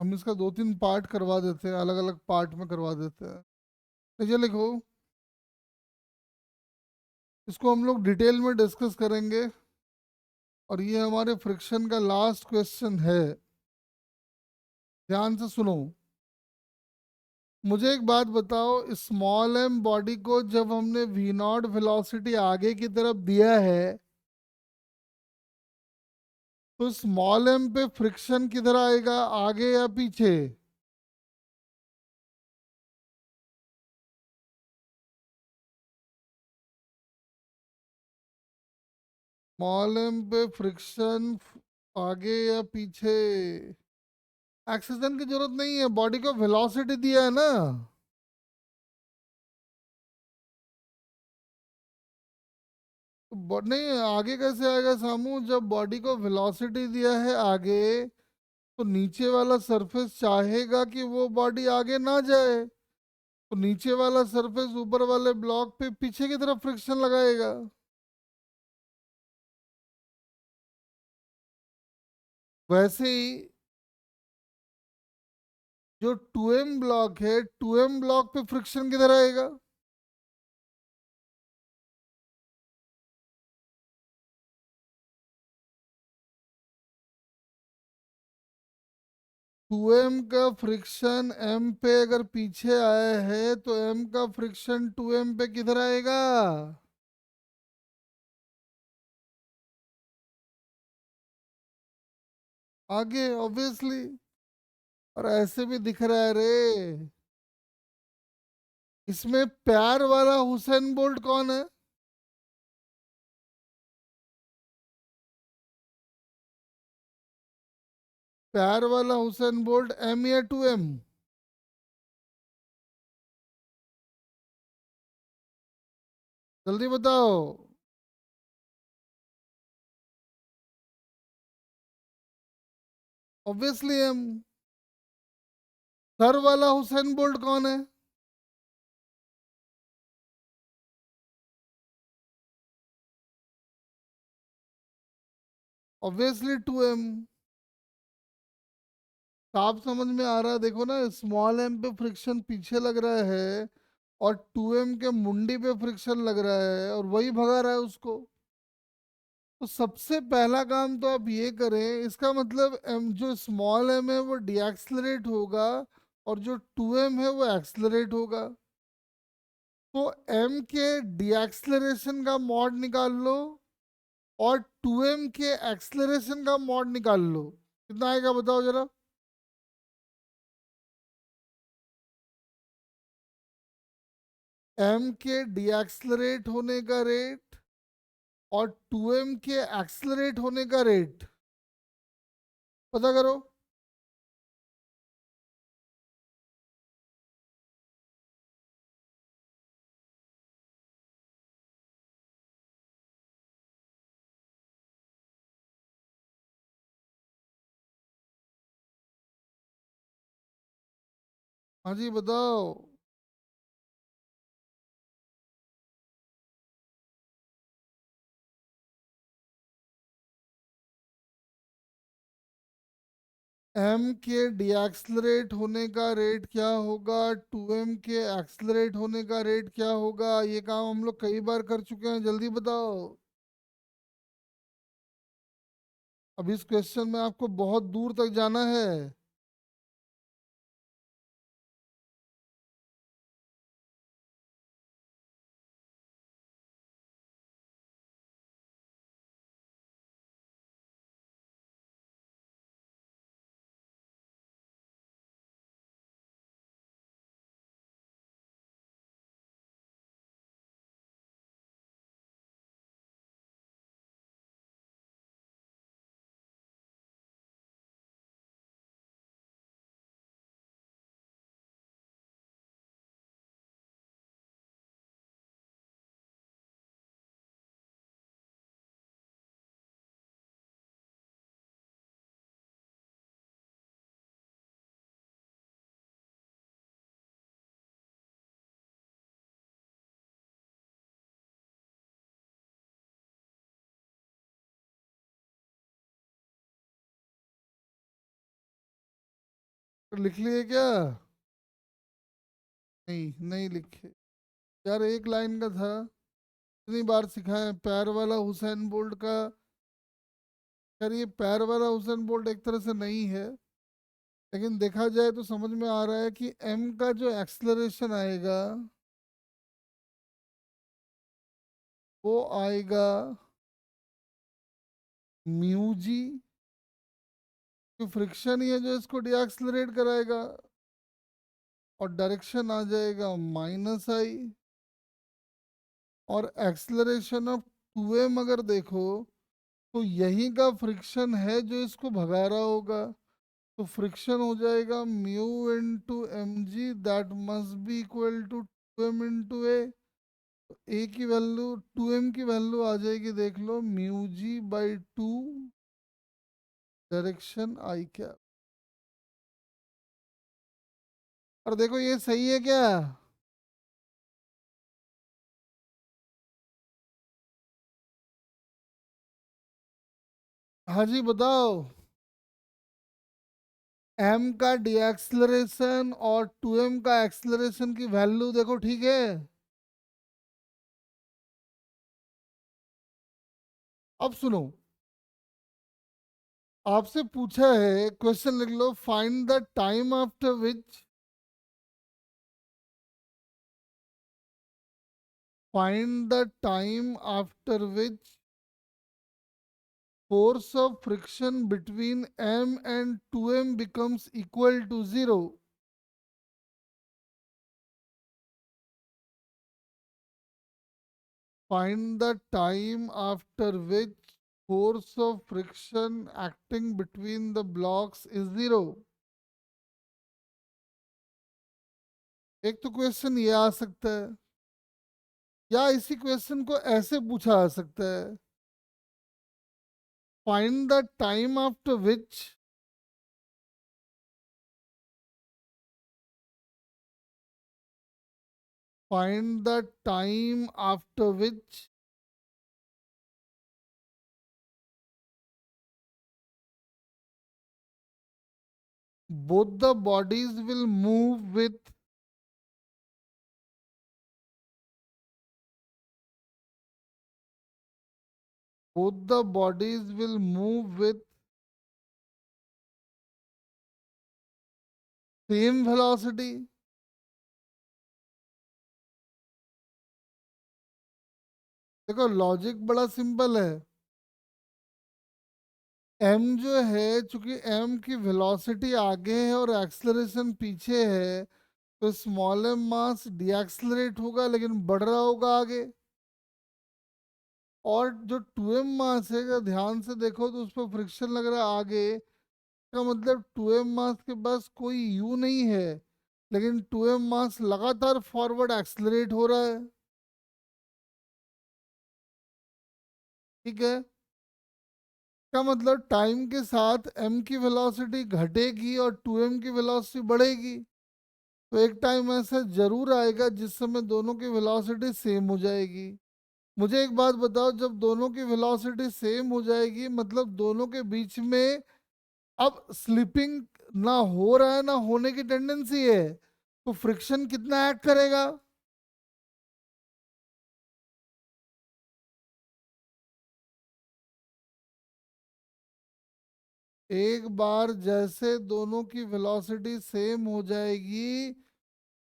हम इसका 2-3 पार्ट करवा देते हैं, अलग अलग पार्ट में करवा देते हैं। तो ये लिखो, इसको हम लोग डिटेल में डिस्कस करेंगे। और ये हमारे फ्रिक्शन का लास्ट क्वेश्चन है। ध्यान से सुनो। मुझे एक बात बताओ, स्मॉल एम बॉडी को जब हमने वी नॉट वेलोसिटी आगे की तरफ दिया है, तो स्मॉल एम पे फ्रिक्शन किधर आएगा, आगे या पीछे? स्मॉल एम पे फ्रिक्शन आगे या पीछे? एक्सीजन की जरूरत नहीं है, बॉडी को वेलोसिटी दिया है ना। तो नहीं, आगे कैसे आएगा सामू, जब बॉडी को वेलोसिटी दिया है आगे, तो नीचे वाला सरफेस चाहेगा कि वो बॉडी आगे ना जाए, तो नीचे वाला सरफेस ऊपर वाले ब्लॉक पे पीछे की तरफ फ्रिक्शन लगाएगा। वैसे ही जो 2m ब्लॉक है, 2m ब्लॉक पे फ्रिक्शन किधर आएगा? 2m का फ्रिक्शन m पे अगर पीछे आया है, तो m का फ्रिक्शन 2m पे किधर आएगा? आगे, ऑब्वियसली। और ऐसे भी दिख रहा है रे, इसमें प्यार वाला हुसैन बोल्ट कौन है? प्यार वाला हुसैन बोल्ट m या 2m? जल्दी बताओ। Obviously m। सर वाला हुसैन बोल्ट कौन है? Obviously 2m। साफ समझ में आ रहा है, देखो ना, स्मॉल m पे फ्रिक्शन पीछे लग रहा है, और 2m के मुंडी पे फ्रिक्शन लग रहा है, और वही भगा रहा है उसको। तो सबसे पहला काम तो आप ये करें, इसका मतलब जो स्मॉल m है वो डीएक्सलरेट होगा, और जो 2m है वो एक्सलरेट होगा। तो m के डीएक्सलरेशन का मॉड निकाल लो, और 2m के एक्सलरेशन का मॉड निकाल लो। कितना आएगा बताओ जरा? m के डीएक्सलरेट होने का रेट और 2m के एक्सलरेट होने का रेट पता करो। हाँ जी बताओ। m के डीएक्सलरेट होने का रेट क्या होगा, 2m के एक्सलरेट होने का रेट क्या होगा, ये काम हम लोग कई बार कर चुके हैं, जल्दी बताओ। अब इस क्वेश्चन में आपको बहुत दूर तक जाना है। तो लिख लिए क्या? नहीं नहीं लिखे यार, एक लाइन का था। इतनी बार सिखाया पैर वाला हुसैन बोल्ट का। यार ये पैर वाला हुसैन बोल्ट एक तरह से नहीं है, लेकिन देखा जाए तो समझ में आ रहा है कि m का जो एक्सलरेशन आएगा वो आएगा म्यू जी। जो फ्रिक्शन ही है जो इसको डीएक्सलरेट कराएगा, और डायरेक्शन आ जाएगा माइनस आई। और एक्सलरेशन ऑफ 2m अगर देखो तो यही का फ्रिक्शन है जो इसको भगा रहा होगा। तो फ्रिक्शन हो जाएगा mu into m g, that must be equal to 2m into a की वैल्यू 2m की वैल्यू आ जाएगी, देख लो, म्यू जी बाई 2 डायरेक्शन आई क्या। और देखो ये सही है क्या? हाँ जी बताओ। m का डीएक्सलरेशन और 2m का एक्सलरेशन की वैल्यू देखो, ठीक है। अब सुनो, आपसे पूछा है, क्वेश्चन लिख लो, find the time after which, find the time after which force of friction between m and 2m becomes equal to 0. Find the time after which force of friction acting between the blocks is 0. एक तो क्वेश्चन ये आ सकता है, या इसी क्वेश्चन को ऐसे पूछा आ सकता है, find the time after which find the time after which both the bodies will move with, both the bodies will move with same velocity. देखो लॉजिक बड़ा सिंपल है। m जो है, चूंकि m की वेलोसिटी आगे है और एक्सलरेशन पीछे है, तो स्मॉल एम मास डीएक्सलरेट होगा लेकिन बढ़ रहा होगा आगे। और जो टू एम मास है, अगर ध्यान से देखो तो उस पर फ्रिक्शन लग रहा है आगे, का मतलब टू एम मास के पास कोई यू नहीं है, लेकिन टू एम मास लगातार फॉरवर्ड एक्सलरेट हो रहा है। ठीक है, का मतलब टाइम के साथ m की वेलोसिटी घटेगी और 2m की वेलोसिटी बढ़ेगी। तो एक टाइम ऐसा जरूर आएगा जिस समय दोनों की वेलोसिटी सेम हो जाएगी। मुझे एक बात बताओ, जब दोनों की वेलोसिटी सेम हो जाएगी मतलब दोनों के बीच में अब स्लिपिंग ना हो रहा है ना होने की टेंडेंसी है, तो फ्रिक्शन कितना ऐड करेगा? एक बार जैसे दोनों की वेलोसिटी सेम हो जाएगी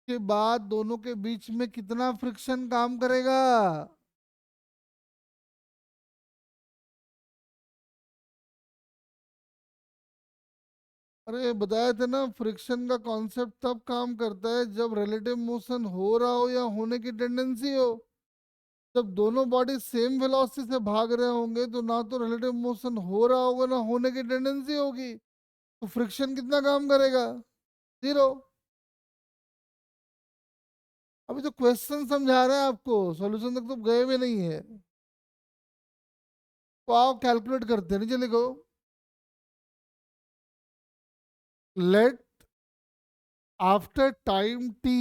के बाद दोनों के बीच में कितना फ्रिक्शन काम करेगा? अरे बताए थे ना, फ्रिक्शन का कॉन्सेप्ट तब काम करता है जब रिलेटिव मोशन हो रहा हो या होने की टेंडेंसी हो। जब दोनों बॉडी सेम वेलोसिटी से भाग रहे होंगे तो ना तो रिलेटिव मोशन हो रहा होगा ना होने की टेंडेंसी होगी, तो फ्रिक्शन कितना काम करेगा? जीरो। अभी तो क्वेश्चन समझा रहे हैं आपको, सॉल्यूशन तक तो गए भी नहीं है। तो आओ कैलकुलेट करते हैं, नीचे लिखो। Let after time T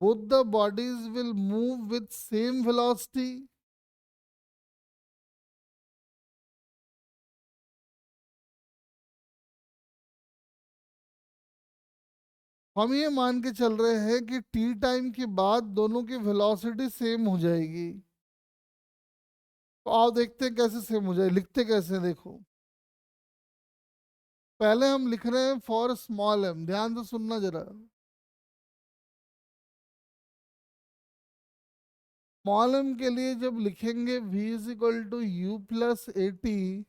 both the bodies will move with same velocity। हम ये मान के चल रहे हैं कि टी टाइम के बाद दोनों की वेलोसिटी सेम हो जाएगी। तो आओ देखते हैं कैसे सेम हो जाए, लिखते कैसे हैं, देखो। पहले हम लिख रहे हैं फॉर स्मॉल एम, ध्यान से सुनना जरा। स्मॉल एम के लिए जब लिखेंगे v is equal to U plus A T,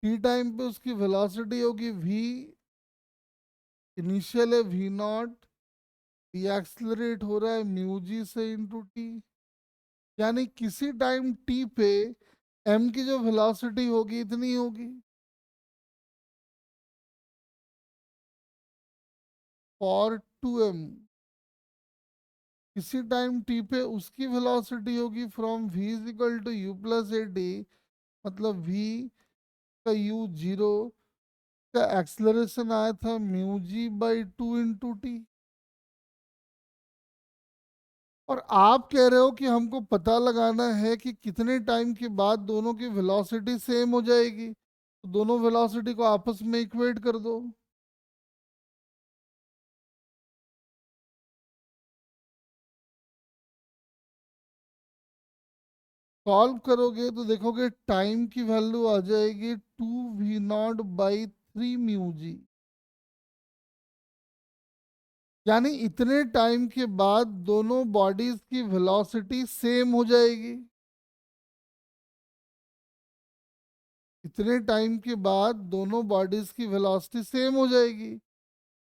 T time पे उसकी वेलोसिटी होगी v, इनिशियल है v नॉट, एक्सलरेट हो रहा है म्यू जी से इंटू टी। यानी किसी टाइम टी पे एम की जो वेलोसिटी होगी इतनी होगी। फॉर टू एम किसी टाइम टी पे उसकी वेलोसिटी होगी from v is equal to U plus A D, मतलब v का u जीरो का एक्सलरेशन आया था mu ji by two into T. और आप कह रहे हो कि हमको पता लगाना है कि कितने टाइम के बाद दोनों की वेलोसिटी सेम हो जाएगी, तो दोनों वेलोसिटी को आपस में इक्वेट कर दो। सॉल्व करोगे तो देखोगे टाइम की वैल्यू आ जाएगी 2v0/3 म्यू जी। यानी इतने टाइम के बाद दोनों बॉडीज की वेलोसिटी सेम हो जाएगी। इतने टाइम के बाद दोनों बॉडीज की वेलोसिटी सेम हो जाएगी।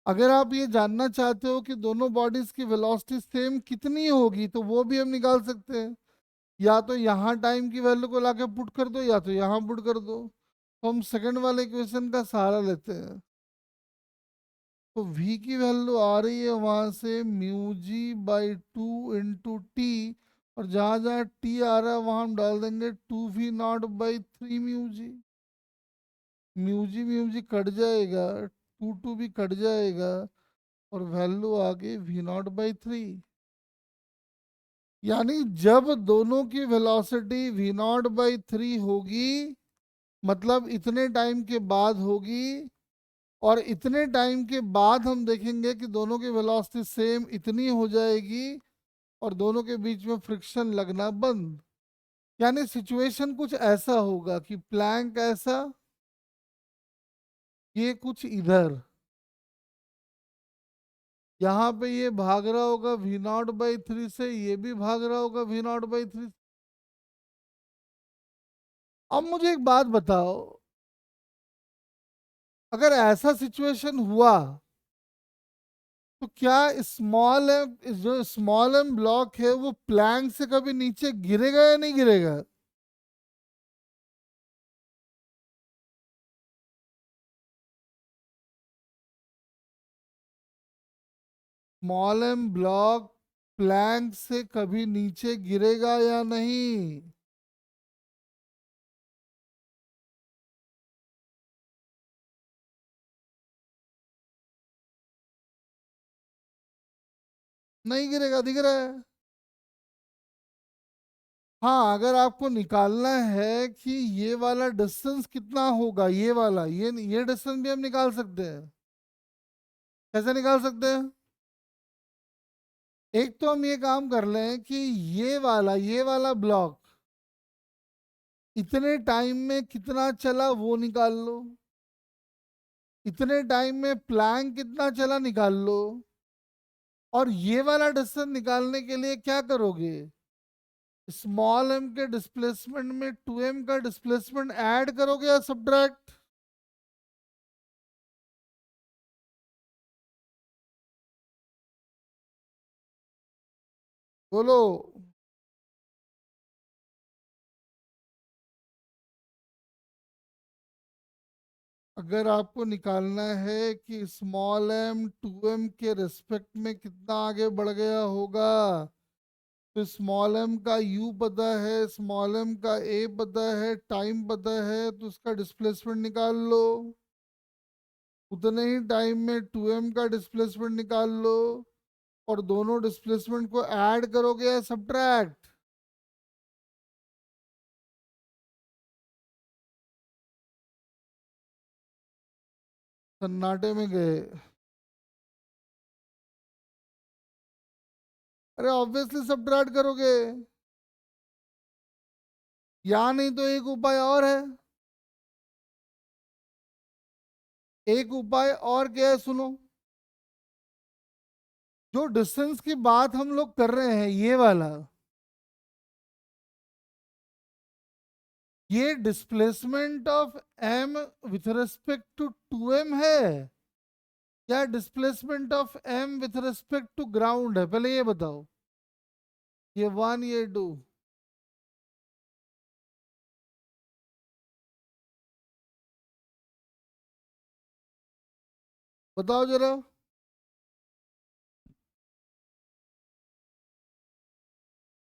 अगर आप ये जानना चाहते हो कि दोनों बॉडीज की वेलोसिटी सेम कितनी होगी तो वो भी हम निकाल सकते हैं। या तो यहाँ टाइम की वैल्यू को लाके पुट कर दो या तो यहाँ पुट कर दो। तो हम सेकंड वाले इक्वेशन का सहारा लेते हैं। तो v की वैल्यू आ रही है वहां से mu ji by two into T, और जहां जहां टी आ रहा है वहां हम डाल देंगे 2v0/3 mu G. Mu G cut जाएगा, टू टू भी कट जाएगा, और वैल्यू आ गई v0/3। यानी जब दोनों की वेलोसिटी v0/3 होगी, मतलब इतने टाइम के बाद होगी, और इतने टाइम के बाद हम देखेंगे कि दोनों की वेलोसिटी सेम इतनी हो जाएगी और दोनों के बीच में फ्रिक्शन लगना बंद। यानी सिचुएशन कुछ ऐसा होगा कि प्लैंक ऐसा, ये कुछ इधर, यहाँ पे ये भाग रहा होगा v0/3 से, ये भी भाग रहा होगा v0/3 से। अब मुझे एक बात बताओ, अगर ऐसा सिचुएशन हुआ तो क्या स्मॉल एम, जो स्मॉल एम ब्लॉक है वो प्लैंक से कभी नीचे गिरेगा या नहीं गिरेगा? स्मॉल एम ब्लॉक प्लैंक से कभी नीचे गिरेगा या नहीं? नहीं गिरेगा, दिख रहा है। हाँ, अगर आपको निकालना है कि ये वाला डिस्टेंस कितना होगा, ये वाला, ये डिस्टेंस भी हम निकाल सकते हैं। कैसे निकाल सकते हैं? एक तो हम ये काम कर लें कि ये वाला ब्लॉक इतने टाइम में कितना चला वो निकाल लो, इतने टाइम में प्लैंक कितना चला निकाल लो, और ये वाला डिस्टेंस निकालने के लिए क्या करोगे? स्मॉल एम के डिस्प्लेसमेंट में 2m का डिस्प्लेसमेंट ऐड करोगे या सब्ट्रैक्ट? बोलो। अगर आपको निकालना है कि स्मॉल एम 2m के रिस्पेक्ट में कितना आगे बढ़ गया होगा, तो स्मॉल एम का u पता है, स्मॉल एम का a पता है, टाइम पता है, तो उसका डिस्प्लेसमेंट निकाल लो। उतने ही टाइम में 2m का डिस्प्लेसमेंट निकाल लो, और दोनों डिस्प्लेसमेंट को ऐड करोगे या सब्ट्रैक्ट? सन्नाटे में गए। अरे ऑब्वियसली सब्ट्रैक्ट करोगे। या नहीं तो एक उपाय और है। एक उपाय और क्या है, सुनो। जो डिस्टेंस की बात हम लोग कर रहे हैं, ये वाला, ये displacement of m with respect to 2m है, या displacement of m with respect to ground है? पहले ये बताओ। ये 1, ये 2। बताओ जरा।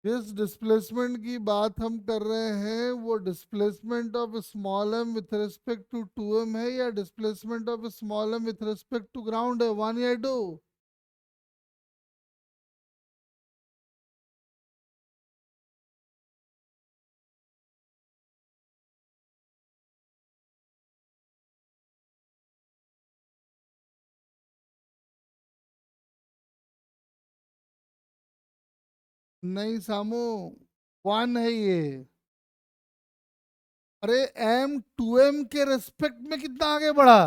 जिस डिस्प्लेसमेंट की बात हम कर रहे हैं वो displacement of small m with respect to 2m है, या displacement of small m with respect to ground है? 1 या 2? नहीं सामू, 1 है ये। अरे m 2m के रेस्पेक्ट में कितना आगे बढ़ा?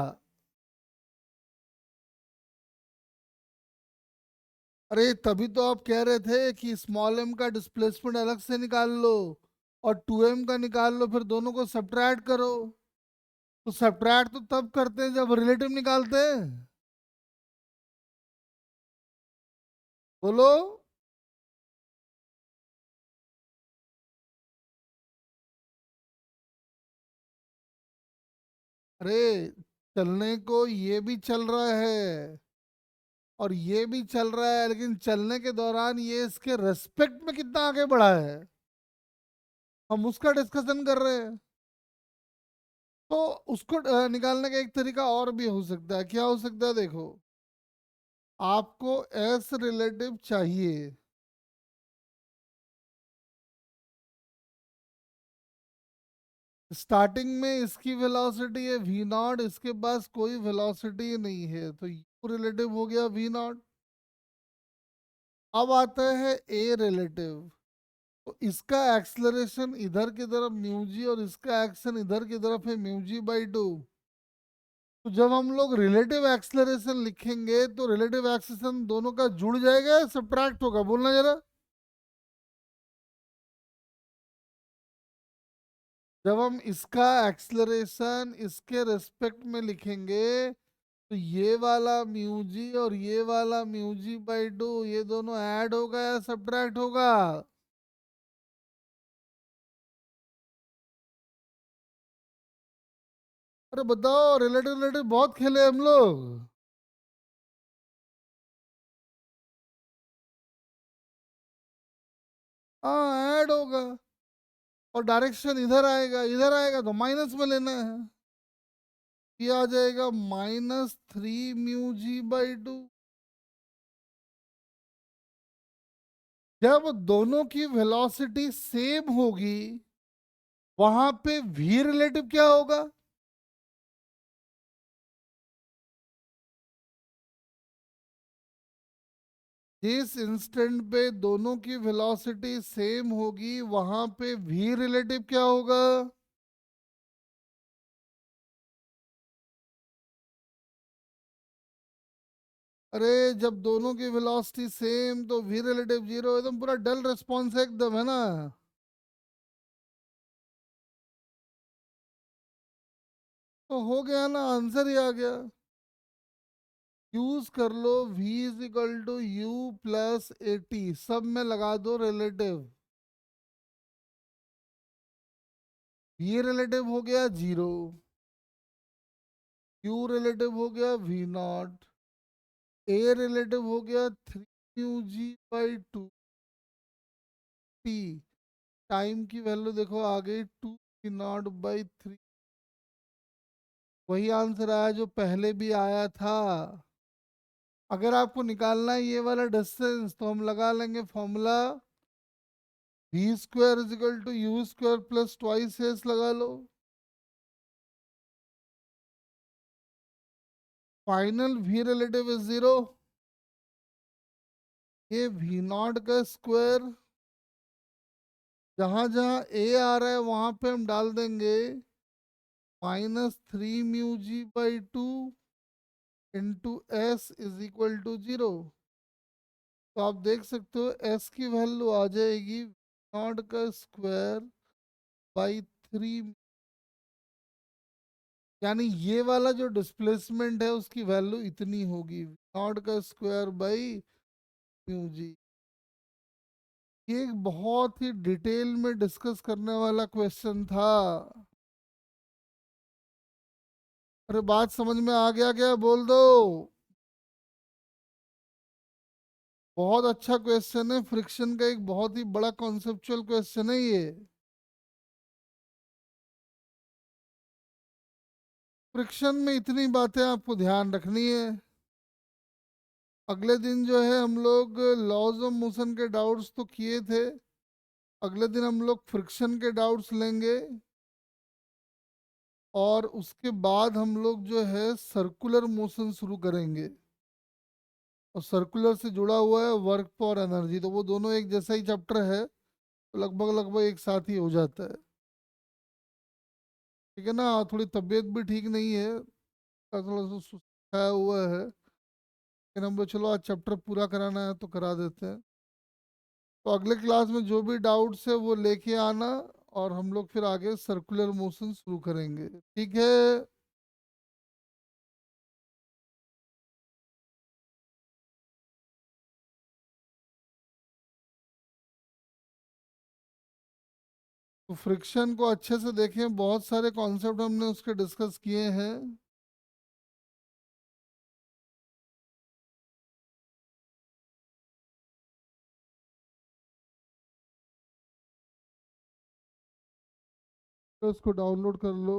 अरे तभी तो आप कह रहे थे कि स्मॉल m का डिस्प्लेसमेंट अलग से निकाल लो और 2m का निकाल लो, फिर दोनों को सब्ट्रैक्ट करो। तो सब्ट्रैक्ट तो तब करते हैं जब रिलेटिव निकालते हैं। बोलो। अरे चलने को ये भी चल रहा है और ये भी चल रहा है, लेकिन चलने के दौरान ये इसके रेस्पेक्ट में कितना आगे बढ़ा है, हम उसका डिस्कशन कर रहे हैं। तो उसको निकालने का एक तरीका और भी हो सकता है। क्या हो सकता है, देखो। आपको एस रिलेटिव चाहिए। स्टार्टिंग में इसकी वेलोसिटी है वी नॉट, इसके पास कोई वेलोसिटी नहीं है, तो यू रिलेटिव हो गया वी नॉट। अब आता है ए रिलेटिव। तो इसका एक्सलरेशन इधर की तरफ म्यू जी और इसका एक्शन इधर की तरफ है म्यू जी बाई 2। तो जब हम लोग रिलेटिव एक्सलरेशन लिखेंगे तो रिलेटिव एक्सलरेशन दोनों का जुड़ जाएगा या सब्ट्रैक्ट होगा? बोलना जरा। जब हम इसका एक्सलरेशन इसके रिस्पेक्ट में लिखेंगे तो ये वाला म्यू जी और ये वाला म्यू जी बाई टू ये दोनों ऐड होगा या सब्ट्रैक्ट होगा? अरे बताओ, रिलेटिव रिलेटिव बहुत खेले हम लोग। हाँ ऐड होगा। और डायरेक्शन इधर आएगा तो माइनस में लेना है। ये आ जाएगा -3 μg/2। जब दोनों की वेलोसिटी सेम होगी वहां पे v रिलेटिव क्या होगा? जिस इंस्टेंट पे दोनों की वेलोसिटी सेम होगी वहां पे v रिलेटिव क्या होगा? अरे जब दोनों की वेलोसिटी सेम तो v रिलेटिव जीरो, एकदम पूरा डल रिस्पॉन्स है एकदम, है ना? तो हो गया ना, आंसर ही आ गया। यूज कर लो v is equal to U plus A T, सब में लगा दो रिलेटिव। v रिलेटिव हो गया जीरो, q रिलेटिव हो गया v0, a रिलेटिव हो गया 3μg/2t। टाइम की वैल्यू देखो आ गई 2v0/3। वही आंसर आया जो पहले भी आया था। अगर आपको निकालना है ये वाला डिस्टेंस तो हम लगा लेंगे formula, v² is equal to u² plus twice s लगा लो। Final v relative is zero. ये v0 का स्क्वायर, जहां जहां a आ रहा है वहां पे हम डाल देंगे -3 μg/2 into S is equal to zero. तो आप देख सकते हो एस की वैल्यू आ जाएगी नॉट का स्क्वायर बाई 3। यानी ये वाला जो डिस्प्लेसमेंट है उसकी वैल्यू इतनी होगी, नॉट का स्क्वायर बाई म्यू जी। ये एक बहुत ही डिटेल में डिस्कस करने वाला क्वेश्चन था। अरे बात समझ में आ गया क्या, बोल दो। बहुत अच्छा क्वेश्चन है, फ्रिक्शन का एक बहुत ही बड़ा कॉन्सेप्चुअल क्वेश्चन है ये। फ्रिक्शन में इतनी बातें आपको ध्यान रखनी है। अगले दिन जो है हम लोग लॉज ऑफ मोशन के डाउट्स तो किए थे, अगले दिन हम लोग फ्रिक्शन के डाउट्स लेंगे। और उसके बाद हम लोग जो है सर्कुलर मोशन शुरू करेंगे। और सर्कुलर से जुड़ा हुआ है वर्क फॉर एनर्जी, तो वो दोनों एक जैसा ही चैप्टर है, तो लगभग लगभग एक साथ ही हो जाता है। ठीक है ना? थोड़ी तबीयत भी ठीक नहीं है, थोड़ा सा सुस्ताया हुआ है, लेकिन हम लोग चलो आज चैप्टर पूरा कराना है तो करा देते हैं। तो अगले क्लास में जो भी डाउट्स है वो लेके आना, और हम लोग फिर आगे सर्कुलर मोशन शुरू करेंगे, ठीक है? तो फ्रिक्शन को अच्छे से देखें, बहुत सारे कॉन्सेप्ट हमने उसके डिस्कस किए हैं। तो उसको डाउनलोड कर लो।